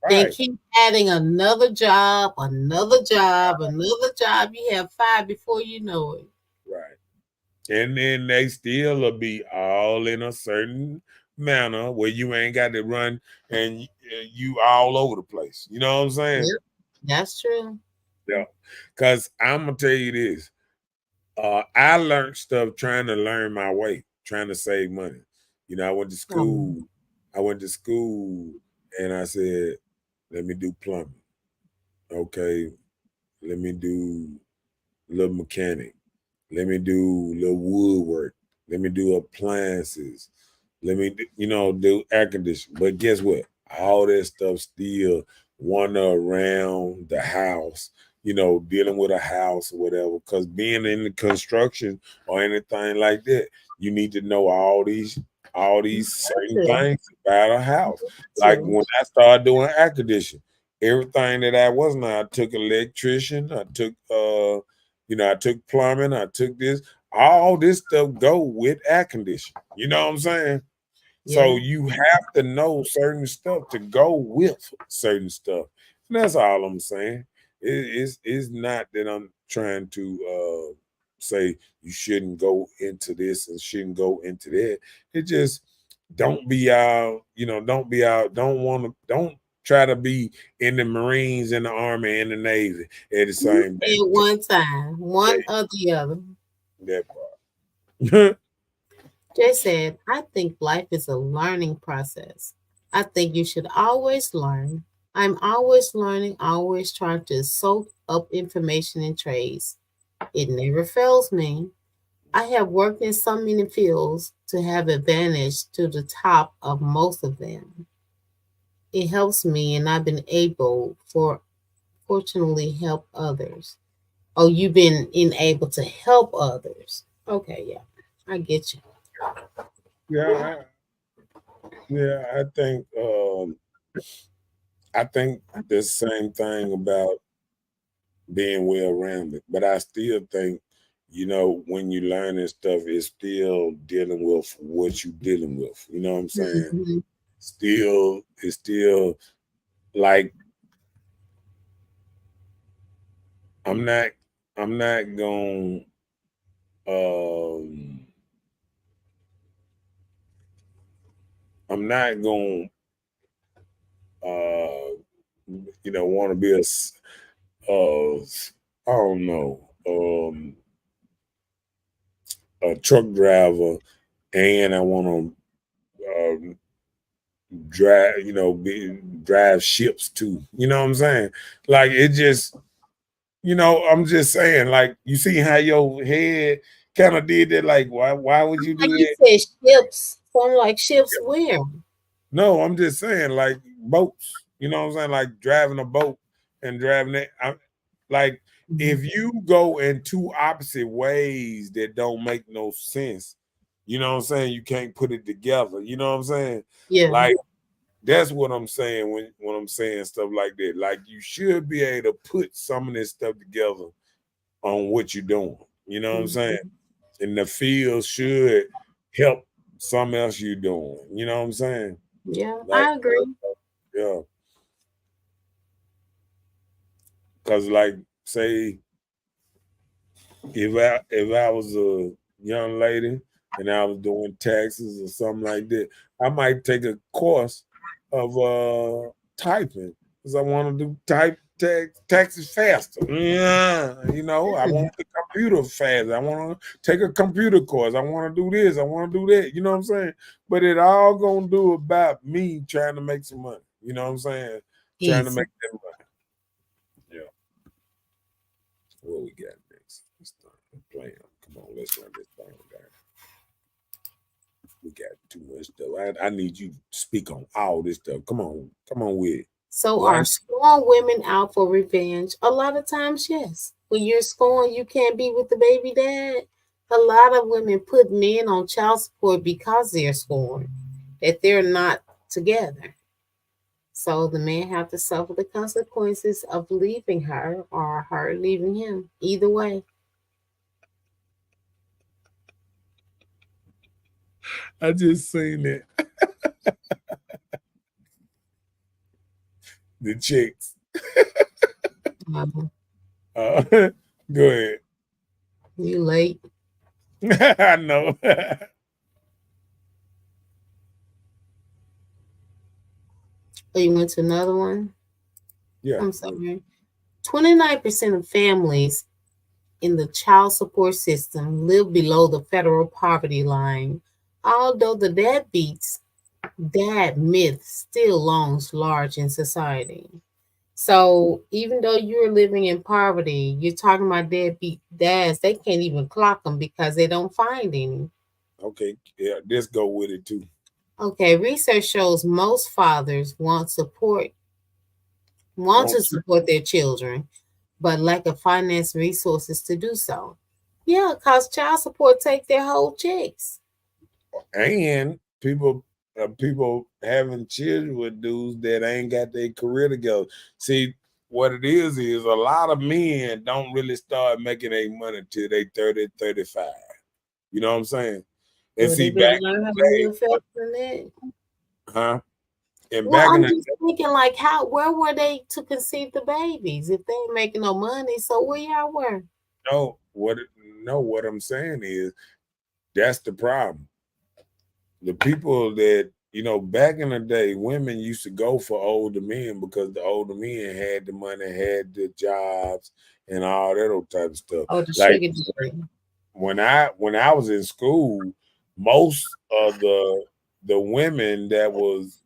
have. Then right? keep adding another job, another job, another job. You have five before you know it. Right. And then they still will be all in a certain manner where you ain't got to run and you all over the place. You know what I'm saying? Yep, that's true. Yeah. Because I'm going to tell you this. I learned stuff trying to learn my way, trying to save money. I went to Um, school. I went to school and I said, let me do plumbing. Okay. Let me do little mechanic. Let me do little woodwork. Let me do appliances. Let me, do air conditioning. But guess what? All that stuff still wander around the house, dealing with a house or whatever. Because being in the construction or anything like that, you need to know all these certain true. things about a house. Like True. when I started doing air conditioning, everything that I wasn't, I took electrician, I took plumbing, I took this. All this stuff go with air conditioning. You know what I'm saying? So Yeah. you have to know certain stuff to go with certain stuff. And that's all I'm saying. It's not that I'm trying to say you shouldn't go into this and shouldn't go into that. It just don't try to be in the Marines and the Army and the Navy at the same At time. one time, Yeah, one or the other. that part. Jay said, "I think life is a learning process. I think you should always learn. I'm always learning, always trying to soak up information and trades. It never fails me. I have worked in so many fields to have advantage to the top of most of them. It helps me, and I've been able for fortunately help others." Oh, you've been able to help others. Okay, yeah, I get you. Yeah, yeah. I think the same thing about being well rounded, but I still think you know, when you learn this stuff, it's still dealing with what you dealing with. You know what I'm saying? Mhm. It's still like I'm not I'm not going um I'm not going uh want to be I don't know, a truck driver, and I want to drive, drive ships too. You know what I'm saying? Like it just, I'm just saying, like you see how your head kind of did that. Like why would you Like do you that? said, ships. So I'm like, ships where? No, I'm just saying like boats. You know what I'm saying? Like driving a boat and driving it. Like Mhm. if you go in two opposite ways that don't make no sense, you know what I'm saying? You can't put it together. You know what I'm saying? Yeah. Like that's what I'm saying when I'm saying stuff like that. Like you should be able to put some of this stuff together on what you're doing. You know what I'm saying? Mhm. And the field should help something else you're doing. You know what I'm saying? Yeah, Like I agree. yeah, because like say if I was a young lady and I was doing taxes or something like that, I might take a course of typing because I want to do taxes faster. Yeah, I want the computer fast. I want to take a computer course. I want to do this. I want to do that. You know what I'm saying? But it all gonna do about me trying to make some money. You know what I'm saying? Trying to Easy. make that money. Yeah. What we got next? Let's start playing. Come on, let's run this thing down. We got too much stuff. I need you to speak on all this stuff. Come on with it. So Why? are scorned women out for revenge? A lot of times, yes. When you're scorned, you can't be with the baby dad. A lot of women put men on child support because they're scorned, that they're not together. So the man have to suffer the consequences of leaving her or her leaving him. Either way. I just seen it. The chicks. Um, Go ahead. you late. I know. Oh, you went to another one? Yeah. I'm sorry. 29% of families in the child support system live below the federal poverty line, although the dad myth still looms large in society. So even though you're living in poverty, you're talking about deadbeat dads. They can't even clock them because they don't find any. Okay. Yeah. Let's go with it too. Okay, research shows most fathers want Want to support their children, but lack of finance resources to do so. Yeah, cause child support take their whole checks. and people having children with dudes that ain't got their career together. See, what it is a lot of men don't really start making their money till they 30, 35. You know what I'm saying? And Well, they see, better back learn how to in live faster than that. the day, huh? And Well, back in I'm the just thinking, like, where were they to conceive the babies if they ain't making no money? So where y'all were? no, what I'm saying is that's the problem. The people that back in the day, women used to go for older men because the older men had the money, had the jobs, and all that old type of stuff. Oh, the Like sugar daddy. when I was in school, most of the women that was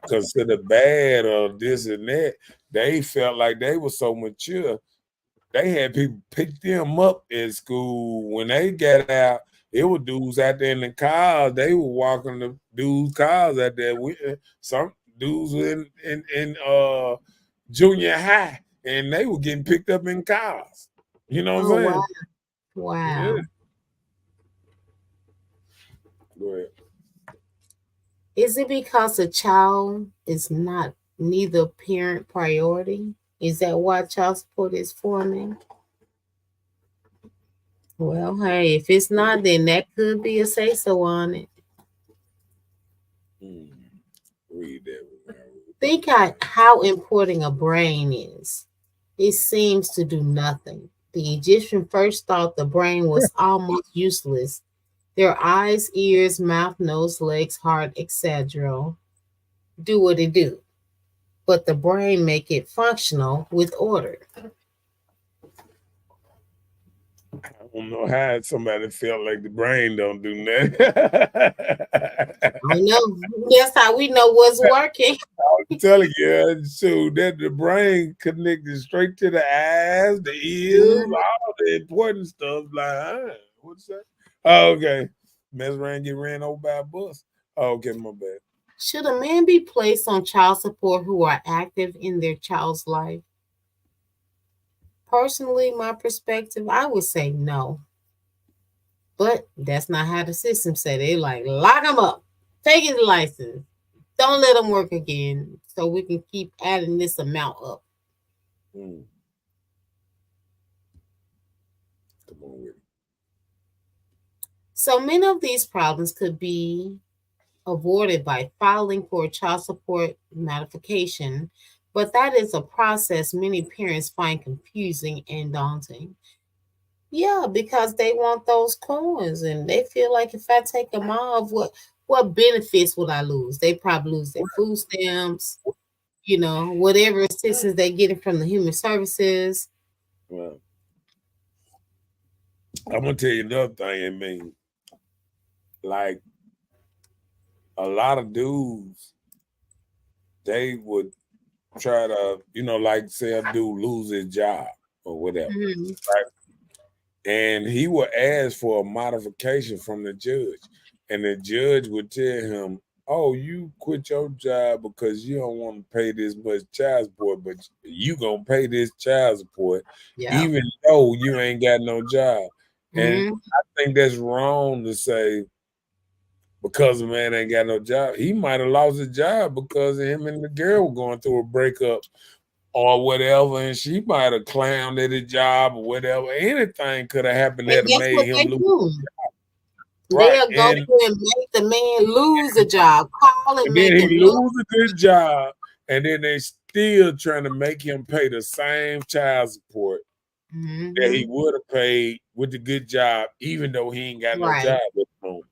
considered bad or this and that, they felt like they were so mature. They had people pick them up at school when they got out. It were dudes out there in the cars. They were walking the dudes' cars out there. Some dudes were in junior high, and they were getting picked up in cars. You know what I'm Oh wow, saying? Yeah. wow. Go ahead. Is it because a child is not neither parent priority? Is that why child support is forming? Well, hey, if it's not, then that could be a say so on it. Hmm. Read that. Think how important a brain is. It seems to do nothing. The Egyptian first thought the brain was almost useless. Their eyes, ears, mouth, nose, legs, heart, etc. do what it do, but the brain make it functional with order. I don't know how somebody felt like the brain don't do nothing. I know. That's how we know what's working. I'm telling you, so that the brain connected straight to the eyes, the ears, Mhm. all the important stuff. Like, what's that? Oh, okay. Mess around, get ran over by a bus. Oh, okay, my bad. Should a man be placed on child support who are active in their child's life? Personally, my perspective, I would say no. But that's not how the system said it. They like lock him up, take his license, don't let him work again, so we can keep adding this amount up. Mm, come on with it. So many of these problems could be avoided by filing for child support modification, but that is a process many parents find confusing and daunting. Yeah, because they want those coins and they feel like if I take them off, what benefits would I lose? They probably lose their food stamps, whatever assistance they getting from the human services. Well, I'm gonna tell you another thing. I mean, like a lot of dudes, they would try to, like say a dude lose his job or whatever, Mhm. right? And he would ask for a modification from the judge, and the judge would tell him, "Oh, you quit your job because you don't want to pay this much child support, but you gonna pay this child support Yeah. even though you ain't got no job." And Mhm. I think that's wrong to say because a man ain't got no job. He might have lost his job because him and the girl were going through a breakup or whatever, and she might have clowned at his job or whatever. Anything could have happened And that guess made what him they lose. do? Right. They'll go through and make the man lose a job, call and And then make him he lose. lose a good job, and then they still trying to make him pay the same child support that he Mhm. would have paid with the good job, even though he ain't got no Right. job at the moment.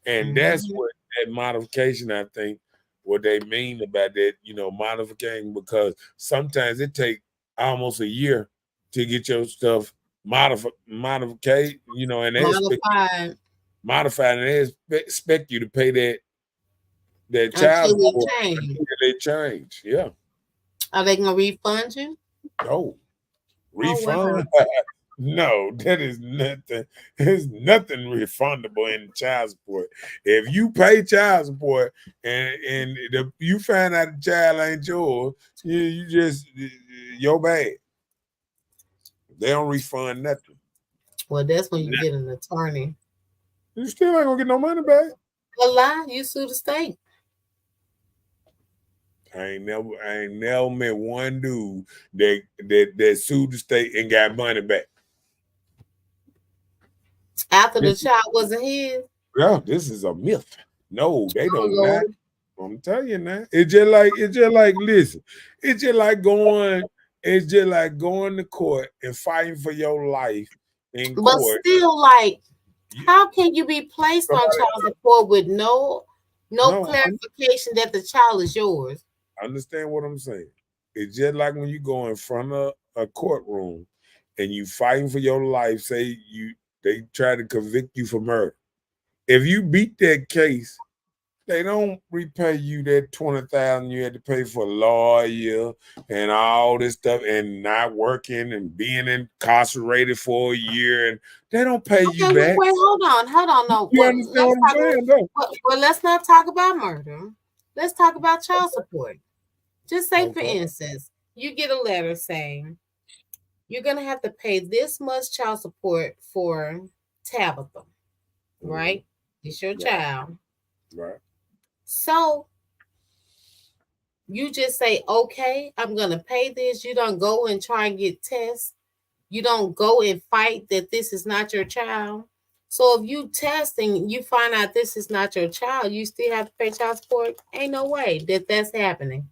And that's Mhm. what that modification, I think, what they mean about that, modification, because sometimes it take almost a year to get your stuff modified, and they expect Modified modified, and they expect you to pay that child until it support change. until they change. Yeah. Are they gonna refund you? No. Oh wow. Refund. No, that is nothing. There's nothing refundable in child support. If you pay child support and you find out the child ain't yours, you just your bad. They don't refund nothing. Well, that's when you get an attorney. You still ain't gonna get no money back. A lie, you sue the state. I ain't never met one dude that sued the state and got money back. After the child wasn't his. Yeah, this is a myth. No, they Oh don't not. Lord. I'm telling you now. It's just like listen. It's just like going. It's just like going to court and fighting for your life in But court. still, like, You, how can you be placed on somebody, child support with no no, clarification that the child is yours? I understand what I'm saying. It's just like when you go in front of a courtroom and you fighting for your life. Say they try to convict you for murder. If you beat that case, they don't repay you that 20,000 you had to pay for a lawyer and all this stuff and not working and being incarcerated for a year, and they don't pay you Okay, wait, back. wait, hold on. No, You understand what I'm saying, though? let's not talk about murder. Let's talk about child support. Just say, for Okay. instance, you get a letter saying you're gonna have to pay this much child support for Tabitha, Mhm. right? It's your Right, child. right. So you just say, okay, I'm gonna pay this. You don't go and try and get tests. You don't go and fight that this is not your child. So if you testing, you find out this is not your child, you still have to pay child support. Ain't no way that that's happening.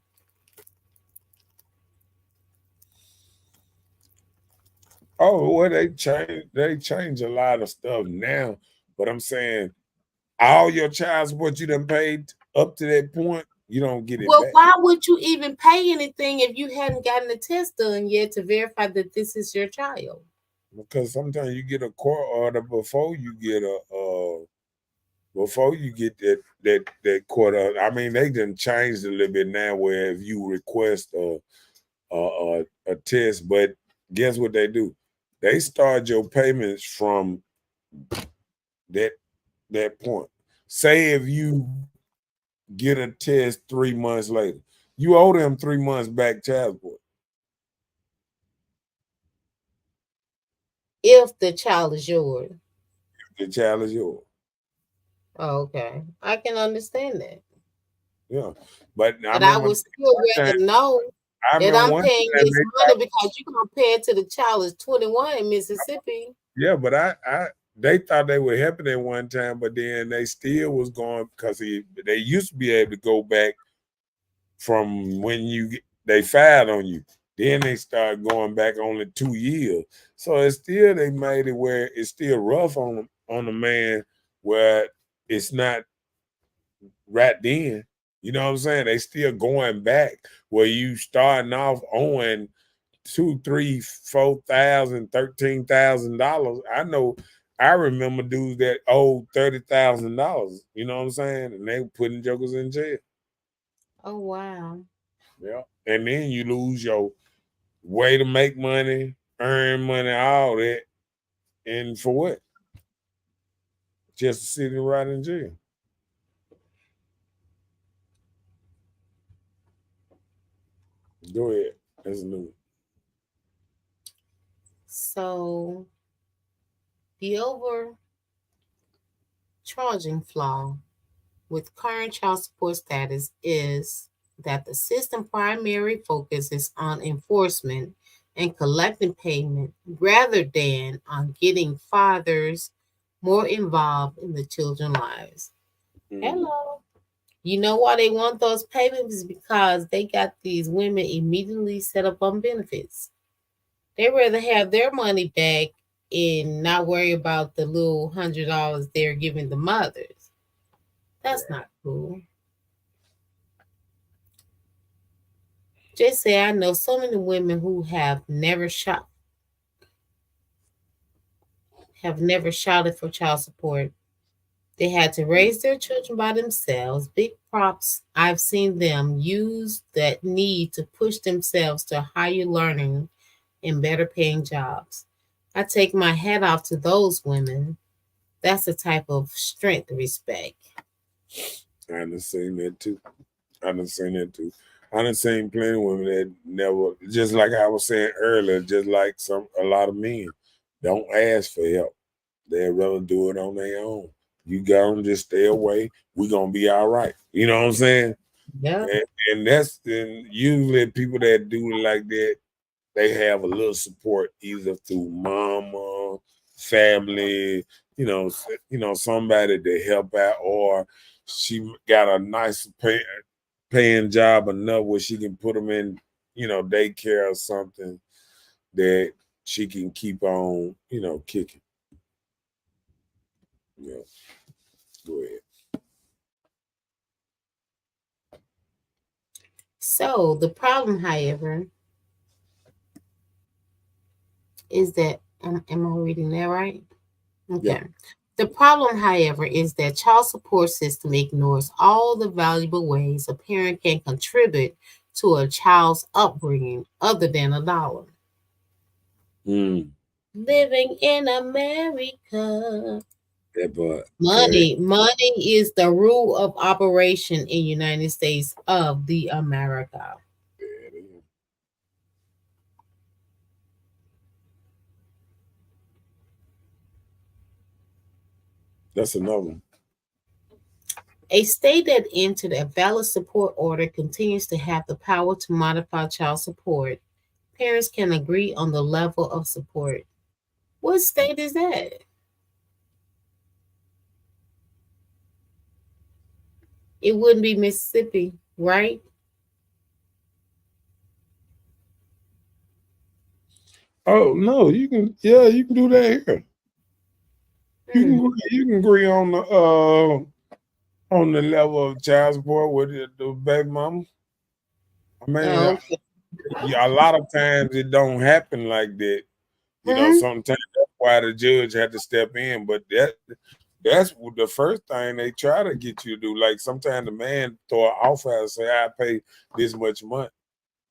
Oh, well, they change a lot of stuff now. But I'm saying all your child support you done paid up to that point, you don't get it Well, back. why would you even pay anything if you hadn't gotten the test done yet to verify that this is your child? Because sometimes you get a court order before you get that court order. I mean, they done changed a little bit now where if you request a test, but guess what they do? They start your payments from that that point. Say if you get a test 3 months later, you owe them 3 months back child support. If the child is yours. The child is yours. Oh, okay. I can understand that. Yeah. But I But I remember would still one time, rather know I that remember I'm one paying time this they money because you're gonna pay it to the child is 21 in Mississippi. yeah, but they thought they were helping at one time, but then they still was going because they used to be able to go back from when they filed on you. Then they started going back only 2 years. So it's still they made it where it's still rough on the man where it's not right then. You know what I'm saying? They still going back where you starting off owing two, three, 4,000, $13,000. I remember dudes that owed $30,000. You know what I'm saying? And they were putting jokers in jail. Oh wow. Yeah. And then you lose your way to make money, earn money, all that. And for what? Just to sit and rot in jail. Go ahead. That's new. So the overcharging flaw with current child support status is that the system primary focus is on enforcement and collecting payment rather than on getting fathers more involved in the children's lives. Mm. Hello. You know why they want those payments? Because they got these women immediately set up on benefits. They rather have their money back and not worry about the little $100 they're giving the mothers. That's not cool. Just say I know so many women who have never shouted for child support. They had to raise their children by themselves. Big props. I've seen them use that need to push themselves to higher learning and better paying jobs. I take my hat off to those women. That's a type of strength respect. I done seen that too. I done seen that too. I done seen plenty of women that never, just like I was saying earlier, just like a lot of men, don't ask for help. They'd rather do it on their own. You got them, just stay away. We gonna be all right. You know what I'm saying? Yeah. And that's and usually people that do it like that, they have a little support either through mama, family, somebody to help out, or she got a nice paying job enough where she can put them in, daycare or something that she can keep on, kicking. Yeah, go ahead. So the problem, however, is that am I reading that right? Okay. Yeah. The problem, however, is that child support system ignores all the valuable ways a parent can contribute to a child's upbringing other than a dollar. Mm, Living in America. that part. Money is the rule of operation in United States of the America. That's another one. A state that entered a valid support order continues to have the power to modify child support parents can agree on the level of support. What state is that? It wouldn't be Mississippi, right? Oh no, you can you can do that here. Hmm. You can agree on the level of child support with the baby mama. I mean, Oh, okay. yeah, a lot of times it don't happen like that. You know, Hmm. sometimes that's why the judge had to step in. But that's the first thing they try to get you to do. Like sometimes the man throw an offer and say, "I pay this much money,"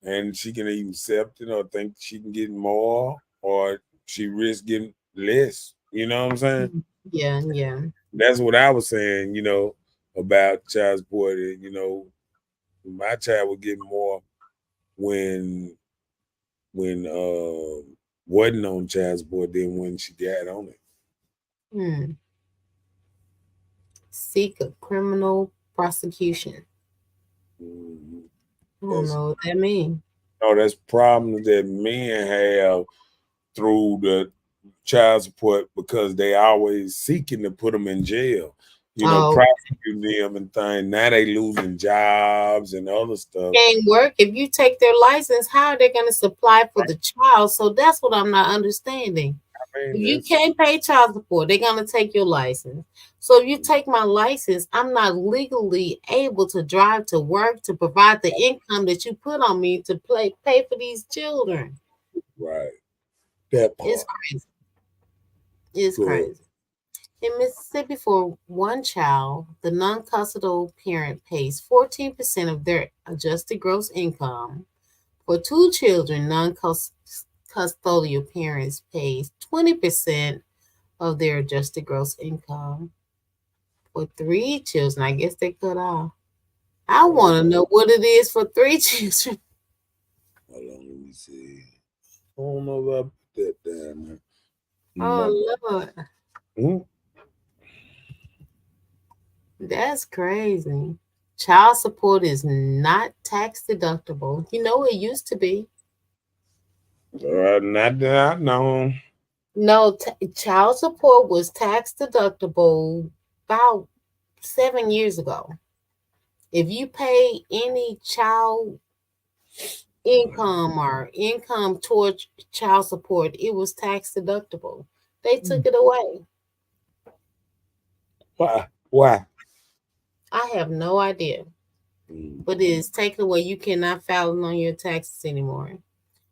and she can even accept it or think she can get more, or she risk getting less. You know what I'm saying? Yeah, yeah. That's what I was saying. About child support. My child would get more when wasn't on child support than when she got on it. Hmm. Seek a criminal prosecution. Mhm. I don't That's know what that means. that's problems that men have through the child support because they always seeking to put them in jail. Oh, Prosecuting them and things. Now they losing jobs and other stuff. can't work. If you take their license, how are they going to supply for the child? So that's what I'm not understanding. I If mean, you it's can't pay child support, they're going to take your license. So if you take my license, I'm not legally able to drive to work to provide the income that you put on me to pay for these children. right. That It's part. crazy. It's Good. crazy. In Mississippi, for one child, the non custodial parent pays 14% of their adjusted gross income. For two children, non custodial parents pays 20% of their adjusted gross income. For three children, I guess they cut off. I want to know what it is for three children. Hold on, let me see. I don't know if I put that down there. Oh, My, Lord. hmm? That's crazy. Child support is not tax deductible. You know, it used to be. Not that I know. No, child support was tax deductible about 7 years ago. If you pay any child income or income towards child support, it was tax deductible. They took it away. Why? Why? I have no idea, but it is taken away. You cannot file it on your taxes anymore.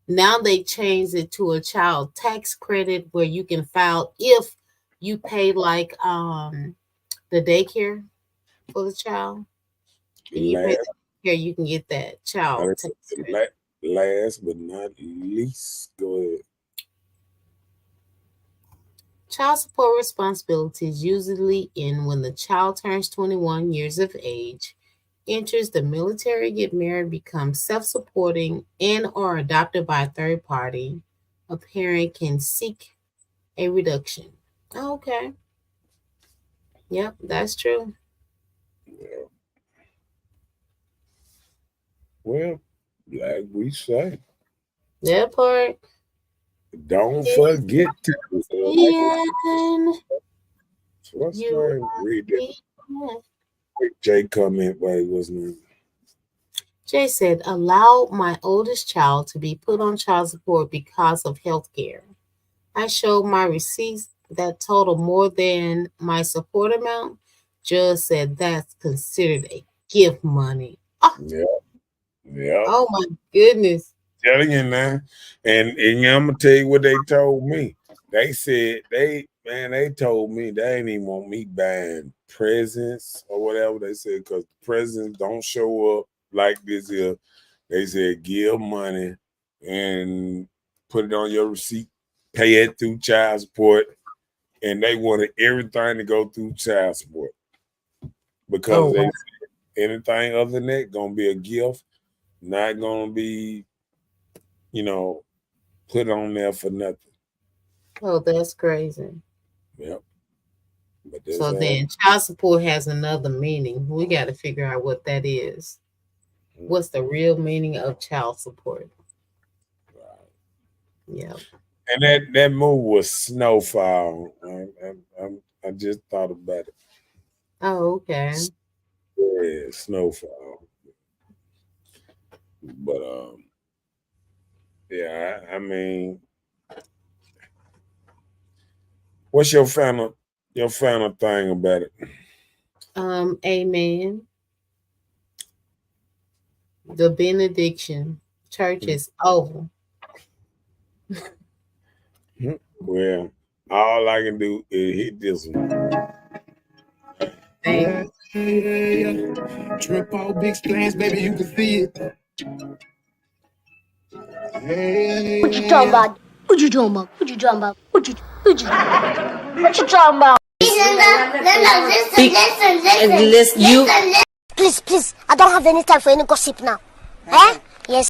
Now they changed it to a child tax credit where you can file if you pay like the daycare for the child. If you pay Last, the daycare, you can get that child tax credit. last but not least, go ahead. Child support responsibilities usually end when the child turns 21 years of age, enters the military, get married, becomes self-supporting, and or adopted by a third party. A parent can seek a reduction. Okay. Yep, that's true. Yeah. Well, like we say, That part don't is forget to. in What's you name? Read that. are. Jay comment while he wasn't. Jay said, allow my oldest child to be put on child support because of health care. I showed my receipts that total more than my support amount. Judge said that's considered a gift money. Oh, Yeah, yeah. oh my goodness. Telling you now, and I'm gonna tell you what they told me. They said they told me they ain't even want me buying presents or whatever. They said because the presents don't show up like this here. They said give money and put it on your receipt, pay it through child support, and they wanted everything to go through child support Oh, because they wow. said anything other than that gonna be a gift, not gonna be you know put on there for nothing. Oh, that's crazy. Yep. But that's So how. then child support has another meaning. We got to figure out what that is. What's the real meaning of child support? Yeah. And that move was Snowfall. I just thought about it. Oh, okay. Yeah, Snowfall. But yeah, I mean, what's your final thing about it? Amen. The benediction. Church is over. Well, all I can do is hit this one. Thank Trip out big splash, baby, you can see it. What you talking about? What you talking about? What you talking about? What you talking about? Listen. You. Please. I don't have any time for any gossip now. Eh? Yes.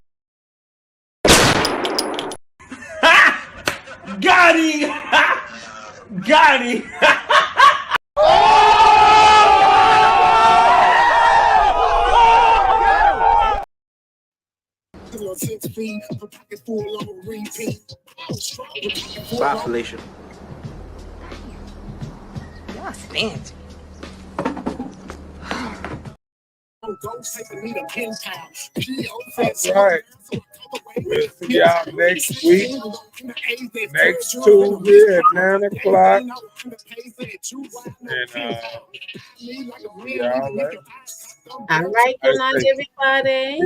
Got him! Got him! Bye, Felicia. Y'all fancy. All right. We'll see y'all next week. Next Tuesday at 9 o'clock. And y'all later. All right, good night, everybody.